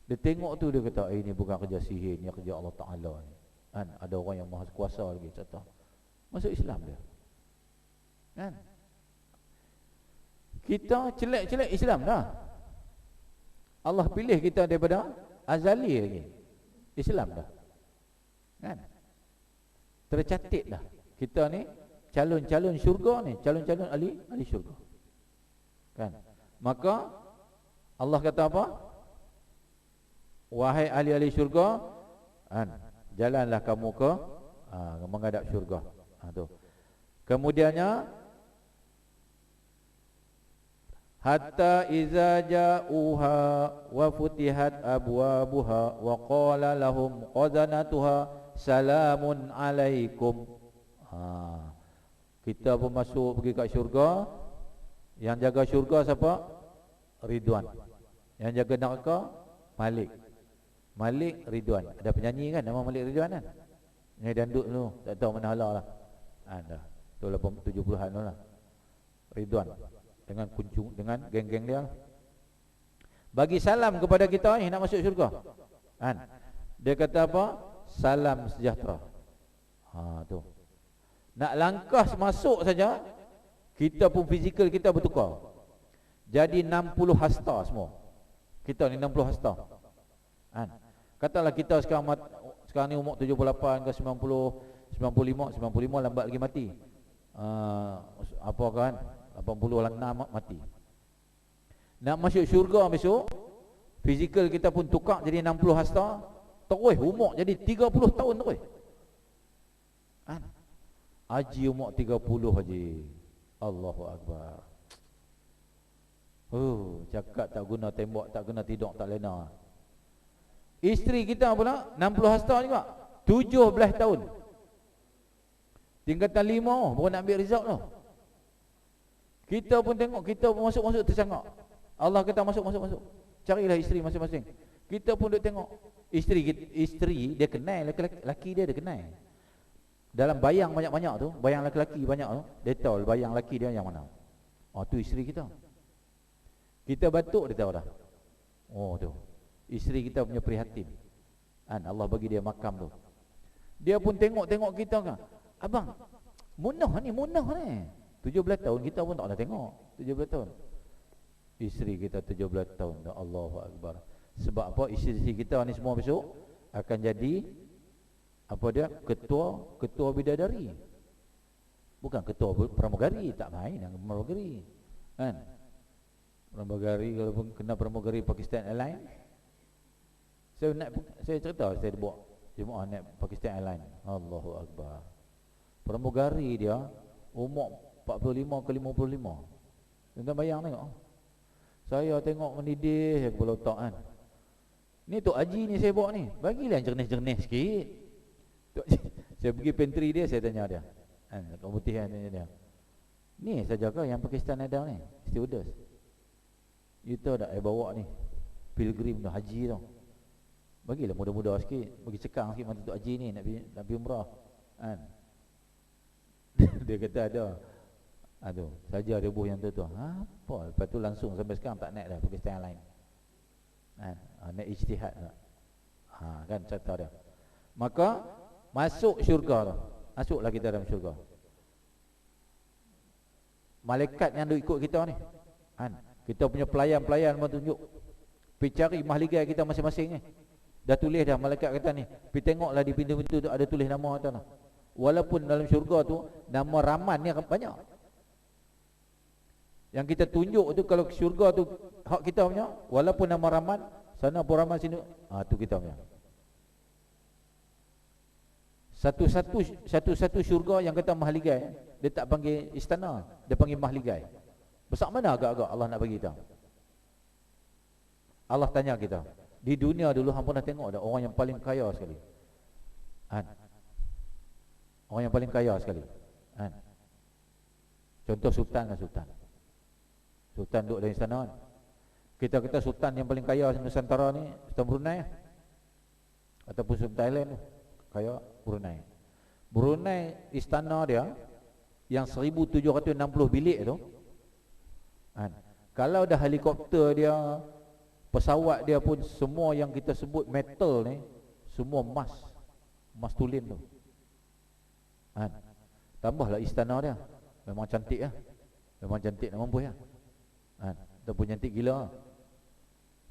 S1: Dia tengok tu, dia kata, ini bukan kerja sihir, ni kerja Allah Ta'ala ni. Kan? Ada orang yang maha kuasa lagi, kata masuk Islam dia. Kan? Kita celek-celek Islam dah. Allah pilih kita daripada azali lagi, Islam dah. Kan? Tercatat dah. Kita ni calon-calon syurga ni, calon-calon ahli syurga. Kan? Maka Allah kata apa? Wahai ahli-ahli syurga, kan, jalanlah kamu ke menghadap syurga. Tu. Kemudiannya, hatta iza ja'uha wa futihat abwabuha wa qala lahum qazanatuha salamun alaikum. Kita pun masuk pergi kat syurga. Yang jaga syurga siapa? Ridwan. Yang jaga neraka Malik Ridwan. Ada penyanyi kan nama Malik Ridwan kan? Ni dandut tu, tak tahu mana hala lah. Dah. Tu 70-an tu lah. Ridwan dengan kuncung, dengan geng-geng dia. Bagi salam kepada kita ni nak masuk syurga. Kan? Dia kata apa? Salam sejahtera. Tu. Nak langkah masuk saja, kita pun fizikal kita bertukar. Jadi 60 hasta semua. Kita ni 60 hasta. Kan? Katalah kita sekarang ni umur 78 ke 90, 95 lambat lagi mati. Apa kan? 86 mati. Nak masuk syurga besok, fizikal kita pun tukar jadi 60 hasta, terus umur jadi 30 tahun terus. Kan? Haji umur 30 haji. Allahu Akbar. Cakap tak guna tembak, tak guna tidur, tak lena. Isteri kita pula 60 hasta juga, 17 tahun. Tingkatan 5 baru nak ambil result tu. Kita pun tengok, kita pun masuk tercangak. Allah kata masuk. Carilah isteri masing-masing. Kita pun duk tengok. Isteri dia kenal laki dia kenal. Dalam bayang banyak-banyak tu, bayang lelaki banyak tu, dia tahu bayang lelaki dia yang mana. Oh tu isteri kita. Kita batuk dia tahu dah. Oh tu. Isteri kita punya prihatin. Allah bagi dia makam tu. Dia pun tengok kita kan. Abang, munah ni. 17 tahun kita pun tak nak tengok. 17 tahun. Isteri kita 17 tahun. Allahu Akbar. Sebab apa? Isteri kita ni semua besok akan jadi apa dia? Ketua bidadari. Bukan ketua pramugari, tak main dengan pramugari. Kan? Pramugari kalau kena pramugari Pakistan Airlines. Saya cerita saya buat jemaah naik Pakistan Airlines. Allahu Akbar. Pramugari dia umur 45 ke 55. Tuan bayang tengok. Saya tengok mendidih kepala otak kan. Ni Tok Haji ni saya bawa ni. Bagilah yang jernih-jernih sikit. Saya pergi pantry dia, saya tanya dia. Kat putih kan tanya dia. Ni saja ke yang Pakistan ada ni? Stewardess. Itu dah bawa ni. Pilgrim tu, haji tu. Bagilah muda-muda sikit. Bagi cekang sikit mata Tok Haji ni nak pergi umrah. Kan? Dia kata ada. Aduh, saja rebuh yang tu. Apa? Lepas tu langsung sampai sekarang tak naik dah Pakistan Airlines. Naik ijtihad tak? Kan cerita dia. Maka masuk syurga tu. Masuklah kita dalam syurga. Malaikat yang duk ikut kita ni. Kita punya pelayan-pelayan pun tunjuk. Pergi cari mahligai kita masing-masing ni. Dah tulis dah malaikat kata ni. Pergi tengoklah di pintu-pintu tu ada tulis nama atas lah. Walaupun dalam syurga tu nama raman ni banyak. Yang kita tunjuk tu kalau syurga tu hak kita punya, walaupun nama raman, sana pun raman sini, tu kita punya. Satu-satu syurga yang kata mahligai, dia tak panggil istana, dia panggil mahligai. Besar mana agak-agak Allah nak bagi kita? Allah tanya kita, di dunia dulu hang pernah tengok ada orang yang paling kaya sekali? Orang yang paling kaya sekali. Contoh sultan kan sultan. Sultan duduk dalam istana. Kita kata sultan yang paling kaya Nusantara ni, Sultan Brunei ataupun Sultan Thailand kaya Brunei. Brunei istana dia yang 1760 bilik tu. Kalau dah helikopter dia, pesawat dia pun semua yang kita sebut metal ni semua emas tulen tu. Tambahlah istana dia. Memang cantik lah. Memang cantik nak mampus lah. Ataupun cantik gila.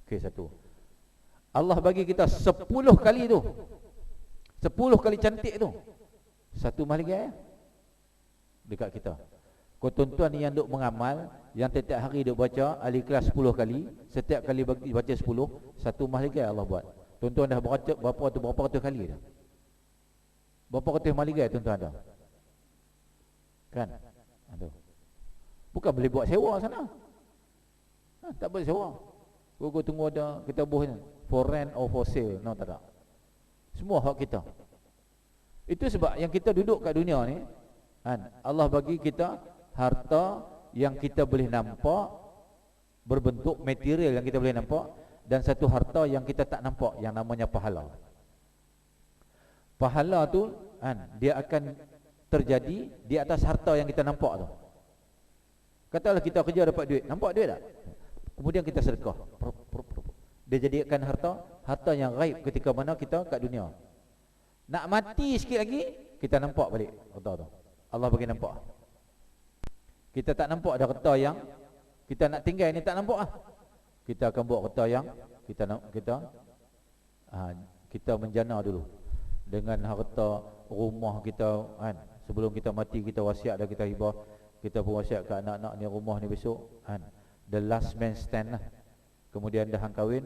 S1: Okey, satu. Allah bagi kita 10 kali tu. 10 kali cantik tu. Satu mahligai dekat kita. Kau tuan-tuan ni yang duk mengamal, yang setiap hari duk baca Al-Ikhlas 10 kali, setiap kali baca 10, satu mahligai Allah buat. Tuan-tuan dah baca berapa ratus kali dah. Berapa ratus mahligai tuan-tuan ada? Kan? Bukan boleh buat sewa sana. Tak boleh sewa. Kau tunggu ada kita buh ni, for rent or for sale. No, tak ada. Semua hak kita. Itu sebab yang kita duduk kat dunia ni, Allah bagi kita harta yang kita boleh nampak, berbentuk material yang kita boleh nampak, dan satu harta yang kita tak nampak, yang namanya pahala. Pahala tu dia akan terjadi di atas harta yang kita nampak tu. Katalah kita kerja dapat duit, nampak duit tak? Kemudian kita sedekah. Dia jadikan harta yang gaib ketika mana kita kat dunia. Nak mati sikit lagi, kita nampak balik harta tu. Allah bagi nampak. Kita tak nampak ada harta yang kita nak tinggal ni, tak nampak lah. Kita akan buat harta yang kita menjana dulu dengan harta rumah kita sebelum kita mati, kita wasiat dah, kita hibah, kita pun wasiat ke anak-anak ni rumah ni besok the last man stand lah. Kemudian dah hang kahwin,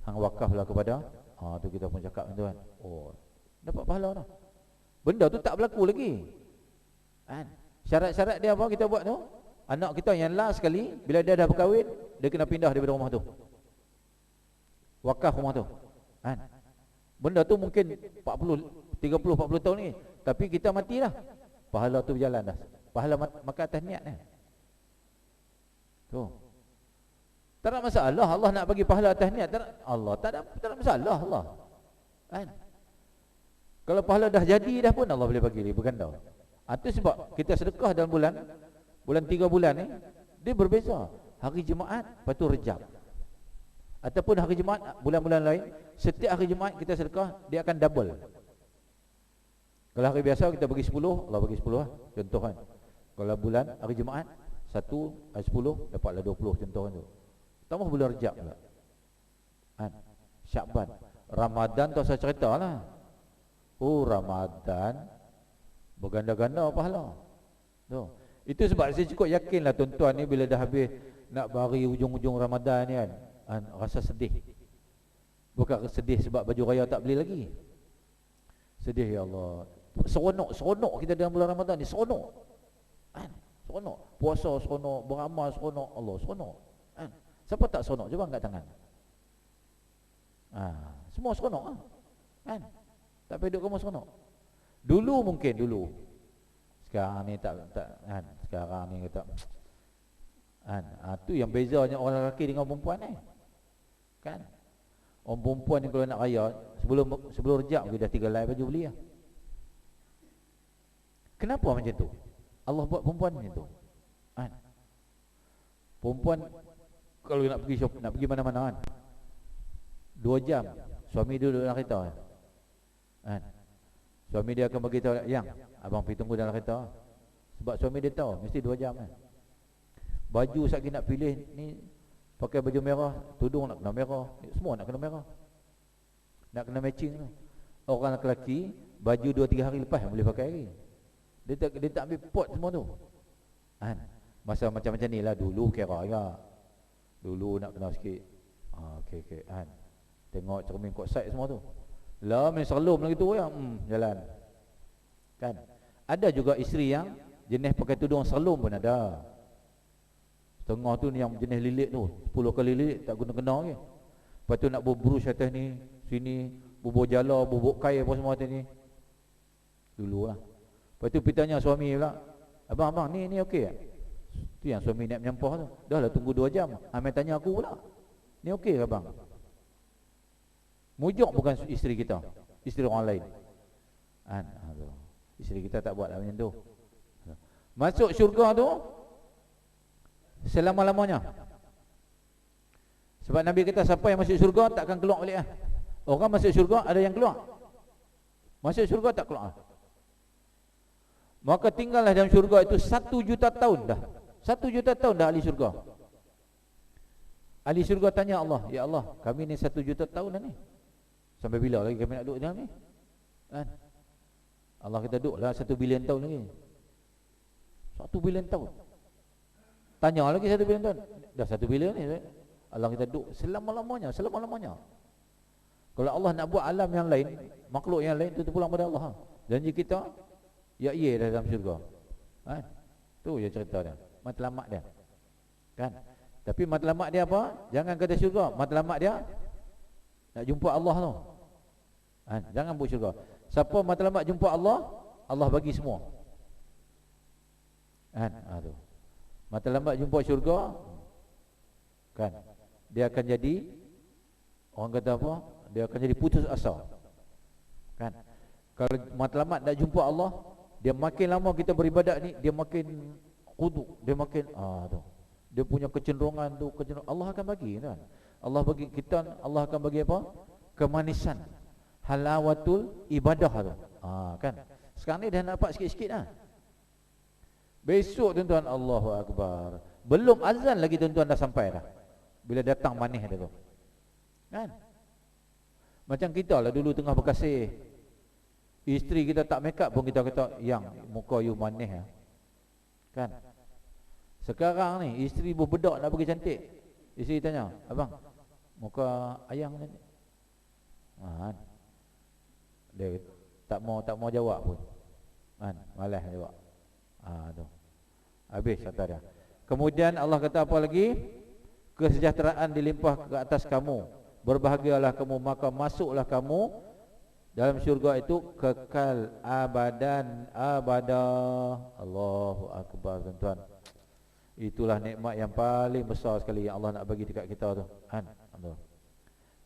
S1: hang wakaf lah kepada tu kita pun cakap tuan. Oh, dapat pahala dah. Benda tu tak berlaku lagi. Syarat-syarat dia apa kita buat tu? Anak kita yang last sekali, bila dia dah berkahwin, dia kena pindah daripada rumah tu. Wakaf rumah tu. Benda tu mungkin 40 tahun ni, tapi kita mati dah. pahala tu berjalan dah. Pahala makan atas niat ni. Tu. Tak ada masalah Allah nak bagi pahala atas niat. Allah tak ada masalah Allah. Kan? Kalau pahala dah jadi dah pun Allah boleh bagi dia berganda. Itu sebab kita sedekah dalam bulan 3 bulan ni dia berbeza. Hari Jumaat, lepas tu Rejab. Ataupun hari Jumaat, bulan-bulan lain, setiap hari Jumaat kita sedekah, dia akan double. Kalau hari biasa kita bagi 10, Allah bagi 10 lah, contoh kan. Kalau bulan, hari Jumaat, 1, 10, dapatlah 20, contoh kan tu. Tambah bulan Rejab pula. Kan? Syakban. Ramadan tu saya cerita lah. Oh, Ramadan berganda-ganda pahala. Tu. Itu sebab saya cukup yakinlah tuan-tuan ni bila dah habis nak bari hujung-hujung Ramadan ni kan, rasa sedih. Bukan sedih sebab baju raya tak beli lagi. Sedih, ya Allah. Seronok kita dalam bulan Ramadan ni, seronok. Kan? Seronok. Puasa seronok, beramal seronok, Allah seronok. Kan? Siapa tak seronok? Cuba angkat tangan. Semua seronok ah. Kan? Tak payah duduk kamu seronok. Dulu mungkin dulu. Sekarang ni tak kan. Sekarang ni kata kan. Tu yang bezanya orang lelaki dengan perempuan ni. Kan? Orang perempuan ni kalau nak raya sebelum Rejab dia dah 3 helai baju beli lah. Kenapa macam tu? Allah buat perempuan macam tu. Kan? Perempuan kalau nak pergi shop, nak pergi mana-mana kan, 2 jam suami dia duduk dalam kereta kan? Suami dia akan bagi tahu, yang abang pergi tunggu dalam kereta. Sebab suami dia tahu mesti 2 jam kan. Baju sekali nak pilih ni, pakai baju merah, tudung nak kena merah, semua nak kena merah, nak kena matching tu. Orang lelaki baju 2-3 hari lepas boleh pakai lagi. Dia tak ambil pot semua tu kan. Masa macam-macam ni lah dulu kira ya. Dulu nak kena sikit. Okey kan. Tengok cermin kot side semua tu. Lah main serlum lagi tu ya. Jalan. Kan? Ada juga isteri yang jenis pakai tudung serlum pun ada. Setengah tu ni yang jenis lilit tu, 10 kali lilit tak guna-guna lagi. Lepas tu nak berbrush atas ni, sini, bubur jala, bubur kain apa semua atas ni. Dulu lah. Lepas tu pergi tanya suami pula, abang ni okey tak? Tu yang suami nak menyampah tu. Dah lah tunggu 2 jam. Amai tanya aku pula, ni okey ke abang? Mujuk bukan isteri kita, isteri orang lain. Isteri kita tak buat lah macam tu. Masuk syurga tu selama-lamanya. Sebab Nabi kata siapa yang masuk syurga tak akan keluar balik lah. Orang masuk syurga ada yang keluar, masuk syurga tak keluar. Maka tinggallah dalam syurga itu 1 juta tahun dah. 1 juta tahun dah ahli syurga. Ahli syurga tanya Allah, ya Allah, kami ni 1 juta tahun dah ni, sampai bila lagi kami nak duduk dalam ni kan? Allah kata duduklah 1 bilion tahun lagi. 1 bilion tahun. Tanya lagi 1 bilion tahun. Dah 1 bilion ni. Allah kata duduk selama-lamanya, selama-lamanya. Kalau Allah nak buat alam yang lain, makhluk yang lain, itu pulang pada Allah. Janji kita ya dah dalam syurga. Kan? Tu je cerita dia. Matlamat dia. Kan? Tapi matlamat dia apa? Jangan kata syurga. Matlamat dia nak jumpa Allah tu. Kan? Jangan buat syurga. Siapa matlamat jumpa Allah, Allah bagi semua. Kan? Tu. Matlamat jumpa syurga, kan? Dia akan jadi, orang kata apa? Dia akan jadi putus asa. Kan? Kalau matlamat nak jumpa Allah, dia makin lama kita beribadat ni, dia makin khudu, dia makin tu. Dia punya kecenderungan tu, Allah akan bagi kan. Allah bagi kita, Allah akan bagi apa? Kemanisan, halawatul ibadah tu. Kan. Sekarang ni dah nampak sikit-sikit dah. Besok tuan-tuan, Allahu Akbar. Belum azan lagi tuan-tuan dah sampai dah. Bila datang manis dia tu. Kan? Macam kita lah dulu tengah berkasih, isteri kita tak make up pun kita kata, yang muka you manis lah. Kan? Sekarang ni isteri berbedak nak bagi cantik, isteri tanya, abang, muka ayang ni. Kan? Dia tak mau jawab pun. Kan? Malas jawab. Tu. Habis kata dia. Kemudian Allah kata apa lagi? Kesejahteraan dilimpah ke atas kamu. Berbahagialah kamu, maka masuklah kamu Dalam syurga itu kekal abadan abada. Allahu akbar tuan-tuan. Itulah nikmat yang paling besar sekali yang Allah nak bagi dekat kita tu. Kan?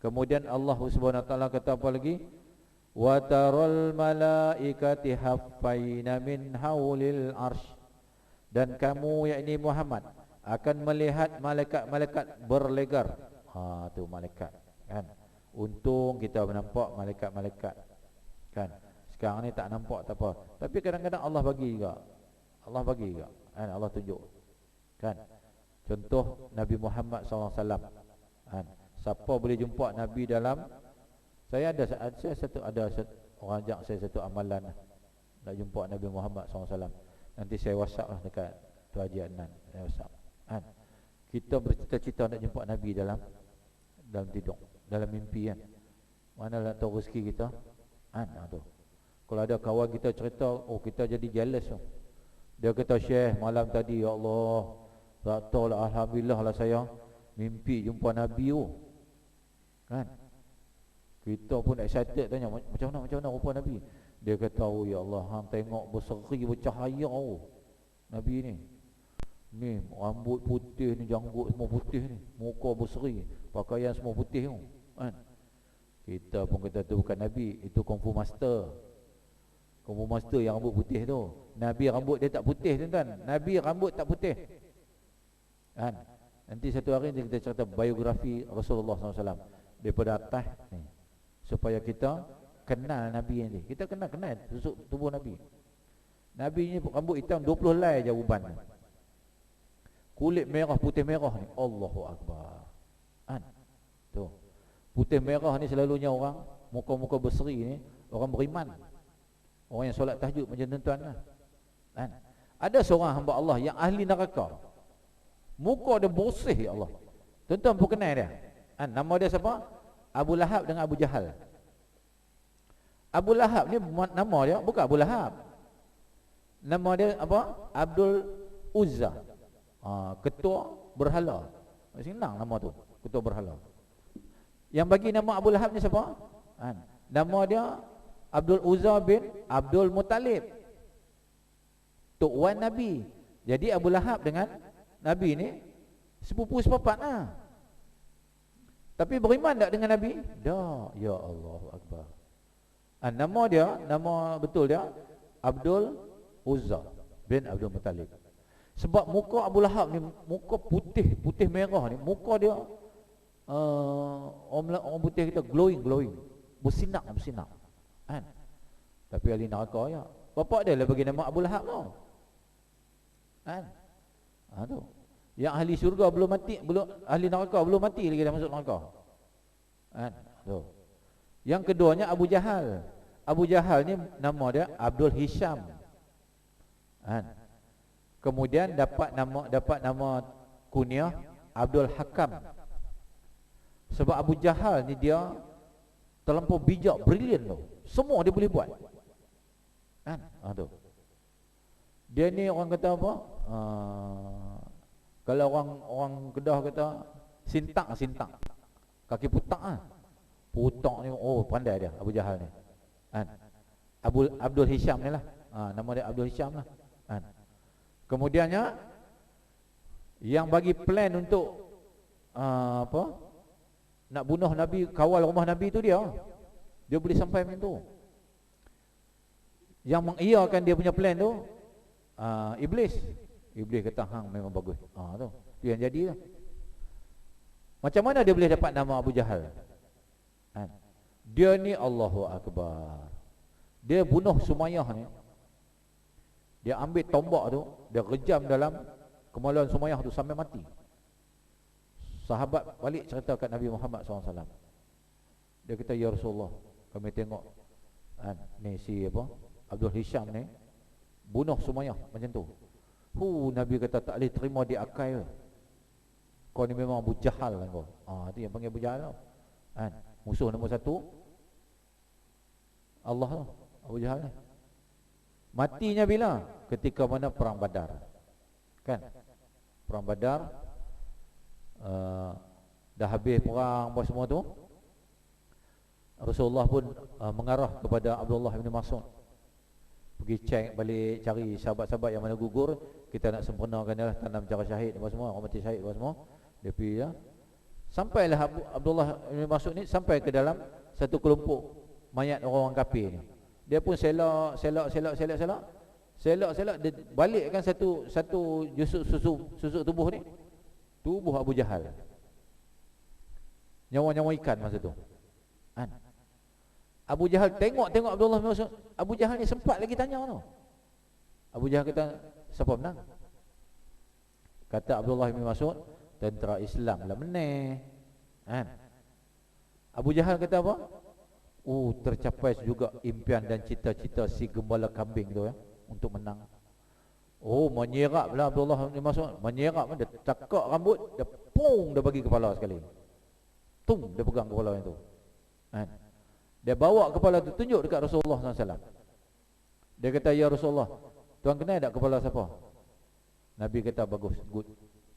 S1: Kemudian Allah Subhanahu wa taala kata apa lagi? Wa taral malaikati haffaina min haulil arsh. Dan kamu yakni Muhammad akan melihat malaikat-malaikat berlegar. Tu malaikat kan. Untung kita nampak malaikat-malaikat kan. Sekarang ni tak nampak tak apa. Tapi kadang-kadang Allah bagi juga. Allah bagi juga. Kan Allah tunjuk. Kan. Contoh Nabi Muhammad SAW kan. Siapa boleh jumpa Nabi dalam, saya ada orang ajak saya satu amalan nak jumpa Nabi Muhammad SAW. Nanti saya WhatsApp lah dekat Tu Haji Adnan. Saya WhatsApp kan. Kita bercita-cita nak jumpa Nabi dalam tidur, dalam mimpi kan. Mana nak tahu rezeki kita kan. Tu kalau ada kawan kita cerita, oh kita jadi jealous tu. Dia kata, Syekh malam tadi ya Allah, tak tahu lah, alhamdulillah lah saya mimpi jumpa Nabi tu kan. Kita pun excited tanya, macam mana rupa Nabi. Dia kata, oh ya Allah, hang tengok berseri bercahaya Nabi ni. Ni rambut putih ni, janggut semua putih ni, muka berseri, pakaian semua putih tu kan. Kita pun kata tu bukan Nabi, itu Kung Fu Master. Kung Fu Master yang rambut putih tu. Nabi rambut dia tak putih tuan-tuan. Nabi rambut tak putih kan. Nanti satu hari kita cerita biografi Rasulullah SAW daripada atas ni, supaya kita kenal Nabi ni. Kita kenal susuk tubuh Nabi. Nabi ni rambut hitam 20 helai je uban. Kulit merah, putih merah ni, Allahu Akbar kan. Tu putih merah ni selalunya orang muka-muka berseri ni orang beriman, orang yang solat tahajud macam tuan-tuan lah kan. Ada seorang hamba Allah yang ahli neraka, muka dia bersih ya Allah. Tuan-tuan pun kenal dia kan. Nama dia siapa? Abu Lahab dengan Abu Jahal. Abu Lahab ni nama dia bukan Abu Lahab. Nama dia apa? Abdul Uzza. Ketua berhala. Senang nama tu, ketua berhala. Yang bagi nama Abu Lahab ni siapa? Nama dia Abdul Uzza bin Abdul Muttalib, Tok Wan Nabi. Jadi Abu Lahab dengan Nabi ni sepupu sepapat lah. Tapi beriman tak dengan Nabi? Tak. Ya Allah Akbar. Nama dia, nama betul dia Abdul Uzza bin Abdul Muttalib. Sebab muka Abu Lahab ni muka putih merah ni, muka dia orang putih kita glowing, bersinar kan. Tapi ahli neraka ya. Bapak dia lah bagi nama Abu Lahab tu kan. Tu yang ahli syurga belum mati, ahli neraka belum mati lagi dah masuk neraka kan. Tu yang keduanya Abu Jahal. Abu Jahal ni nama dia Abdul Hisham kan. Kemudian dapat nama kunyah Abdul Hakam. Sebab Abu Jahal ni dia terlampau bijak, brilian tu. Semua dia boleh buat kan. Tu dia ni orang kata apa? Kalau orang Kedah kata sintak, kaki putak ni, oh pandai dia Abu Jahal ni kan. Abdul Hisham ni lah, nama dia Abdul Hisham lah kan. Kemudiannya yang bagi plan untuk nak bunuh Nabi, kawal rumah Nabi tu dia boleh sampai macam tu. Yang mengiyakan dia punya plan tu Iblis kata hang memang bagus. Tu yang jadi lah. Macam mana dia boleh dapat nama Abu Jahal kan? Dia ni Allahu Akbar, dia bunuh Sumayyah ni. Dia ambil tombak tu, dia rejam dalam kemaluan Sumayyah tu sampai mati. Sahabat balik cerita kat Nabi Muhammad SAW. Dia kata, ya Rasulullah, kami tengok ni si Abdul Hisham ni bunuh Sumayyah macam tu. Nabi kata tak boleh terima di akal. Kau ni memang Abu Jahal kan kau. Tu yang panggil Abu Jahal kan. Musuh nombor satu Allah tu, Abu Jahal ni. Matinya bila? Ketika mana perang Badar kan. Perang Badar dah habis perang apa semua tu. Rasulullah pun mengarah kepada Abdullah bin Mas'ud, pergi cek balik, cari sahabat-sahabat yang mana gugur, kita nak sempurnakan dia lah, tanam cara syahid apa semua, orang mati syahid apa semua. Dia pergi ya. Sampailah Abdullah bin Mas'ud ni sampai ke dalam satu kelompok mayat orang kafir ni. Dia pun selak, dia balikkan satu susuk tubuh ni, tubuh Abu Jahal. Nyawa-nyawa ikan masa tu. Kan? Abu Jahal tengok Abdullah bin Mas'ud. Abu Jahal ni sempat lagi tanya tu. Abu Jahal kata, siapa menang? Kata Abdullah bin Mas'ud, tentera Islam lah menang. Kan? Abu Jahal kata apa? Tercapai juga impian dan cita-cita si gembala kambing tu ya, untuk menang. Menyerap lah Abdullah bin Mas'ud. Menyerap, dia cakak rambut, dia pung, dia bagi kepala sekali. Tung, dia pegang kepala yang tu. Kan? Dia bawa kepala tu tunjuk dekat Rasulullah SAW. Dia kata, ya Rasulullah, tuan kenal tak kepala siapa? Nabi kata, bagus, good.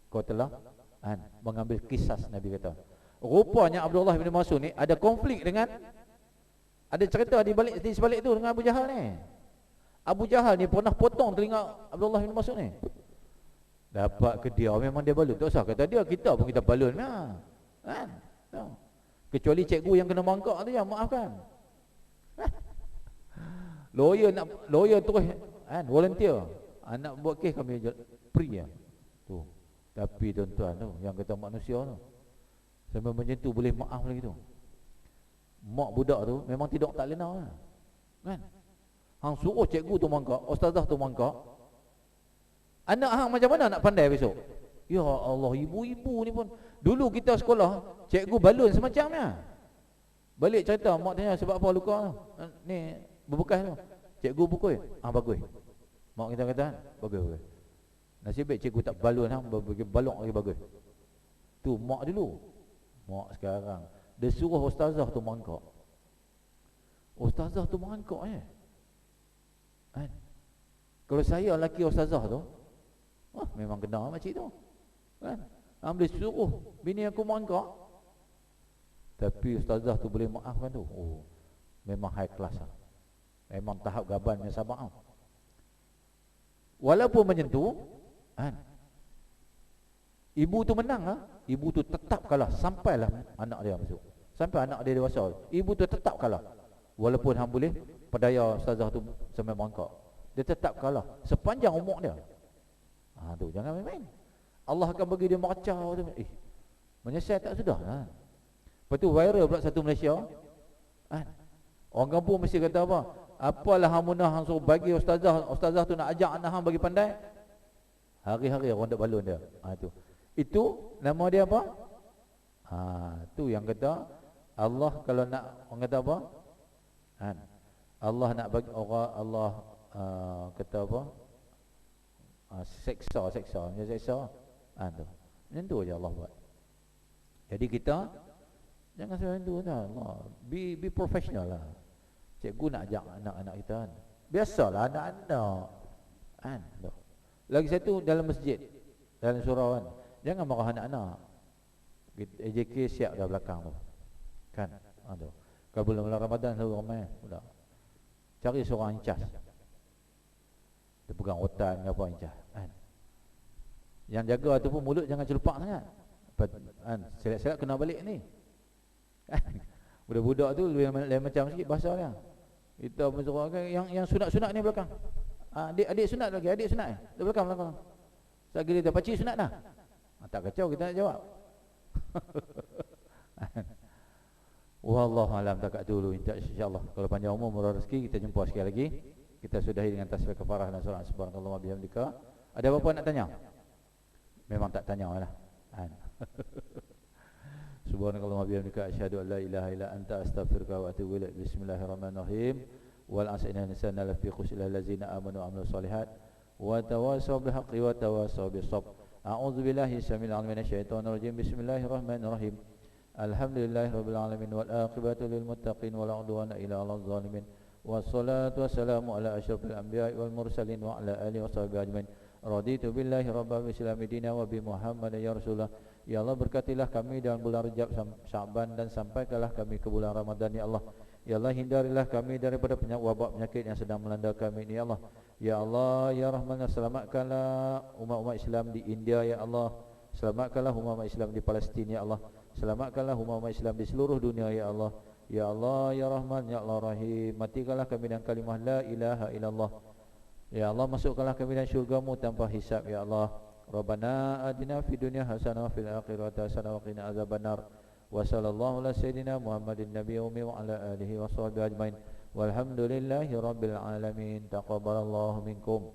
S1: Kau telah mengambil kisas. Nabi kata, rupanya Abdullah bin Mas'ud ni ada konflik dengan, ada cerita di sebalik tu dengan Abu Jahal ni. Abu Jahal ni pernah potong telinga Abdullah bin Mas'ud ni. Dapat ke dia, memang dia balun. Tak usah kata dia, kita pun kita balun lah. Kan? Kecuali cikgu yang kena mangkak tu ya, maafkan. Lawyer terus volunteer. Nak buat kes kami free ya. Tu. Tapi tuan-tuan tu, yang kata manusia tu, sampai macam tu boleh maaf lagi tu. Mak budak tu memang tidak tak lena lah. Kan? Hang suruh cikgu tu mangkak, ustazah tu mangkak. Anak hang macam mana nak pandai besok? Ya Allah, ibu-ibu ni pun. Dulu kita sekolah, cikgu balun semacamnya. Balik cerita, mak tanya sebab apa luka tu? Ni berbekas tu. Cikgu pukul. Bagus. Mak kita kata, bagus. Nasib baik cikgu tak balun hang, bagi balok lagi bagus. Tu mak dulu. Mak sekarang dia suruh ustazah tu mangkak. Ustazah tu mangkak kan? Kalau saya laki ustazah tu, memang kena macam tu. Kan? Boleh suruh bini aku mangkak. Tapi ustazah tu boleh maafkan tu. Memang high class lah. Memang tahap gaban yang sabar. Walaupun macam tu, ibu tu menang lah. Ibu tu tetap kalah sampailah anak dia masuk. Sampai anak dia dewasa, ibu tu tetap kalah. Walaupun hang boleh pedaya ustazah tu sampai mangkak, dia tetap kalah sepanjang umur dia. Tu jangan main-main. Allah akan bagi dia meracau tu. Menyesal tak sudah lah. Lepas tu viral pula satu Malaysia. Orang kampung mesti kata apa? Apalah hang munah hang suruh bagi ustazah tu nak ajak anak hang bagi pandai. Hari-hari orang dak balun dia. Itu nama dia apa? Tu yang kata Allah kalau nak, orang kata apa? Allah nak bagi orang, Allah kata apa? Seksa. Tu. Macam tu je Allah buat. Jadi kita jangan macam tu lah. Be professional lah. Cikgu nak ajak anak-anak kita kan. Biasalah anak-anak. Lagi satu dalam masjid, dalam surau kan. Jangan marah anak-anak. AJK siap dah belakang tu. Kan? Tu. Kalau bulan Ramadan selalu ramai budak. Cari seorang incas. Dia pegang rotan ke apa incas. Yang jaga tu pun mulut jangan celupak sangat. Selat-selat kena balik ni. Budak-budak tu lain macam sikit bahasa dia. Kita pun suruh yang sunat-sunat ni belakang. Adik sunat lagi, adik sunat di belakang. Sekali dia pakcik sunat dah. Tak kacau kita nak jawab. Wallahu alam, takat dulu insyaallah. Kalau panjang umur murah rezeki kita jumpa sekali lagi. Kita sudahi dengan tasbih kafarah dan surah subhanallah wa bihamdika. Ada apa-apa nak tanya? Memang tak tanya lah. Subhanallah wa bihamdika asyhadu an la ilaha illa anta astaghfiruka wa atubu ilaik. Bismillahirrahmanirrahim. Wal 'asri innal insana lafi khusr illa allazina amanu wa 'amilus solihat wa tawassaw bil haqqi wa tawassaw bis sabr. A'udzu billahi samil 'alim minasyaitonir rajim. Bismillahirrahmanirrahim. Alhamdulillahirabbil alamin wal aqibatu lil muttaqin wala 'udwana illa 'alal zalimin. Wassalatu wassalamu ala asyrafil anbiya'i wal mursalin wa ala alihi washabihi ajmain. Raditu billahi rabbil islami dina wa bi Muhammad ya Rasulullah. Ya Allah, berkatilah kami dalam bulan Rajab Sya'ban dan sampaikanlah kami ke bulan Ramadan ya Allah. Ya Allah, hindarilah kami daripada wabak penyakit yang sedang melanda kami ini ya Allah. Ya Allah, ya Rahman, selamatkanlah umat-umat Islam di India ya Allah. Selamatkanlah umat-umat Islam di Palestin ya Allah. Selamatkanlah umat-umat Islam di seluruh dunia ya Allah. Ya Allah, ya Rahman, ya Allah Rahim, matikanlah kami dengan kalimah la ilaha illallah. Ya Allah, masukkanlah kami dalam syurga-Mu tanpa hisab ya Allah. Rabbana atina fid dunya hasanah wa fil akhirati hasanah wa qina azabannar. Wa sallallahu ala sayyidina Muhammadin nabiyyi ummi wa ala alihi wa sahbihi ajmain. Walhamdulillahi rabbil alamin. Taqabbalallahu minkum.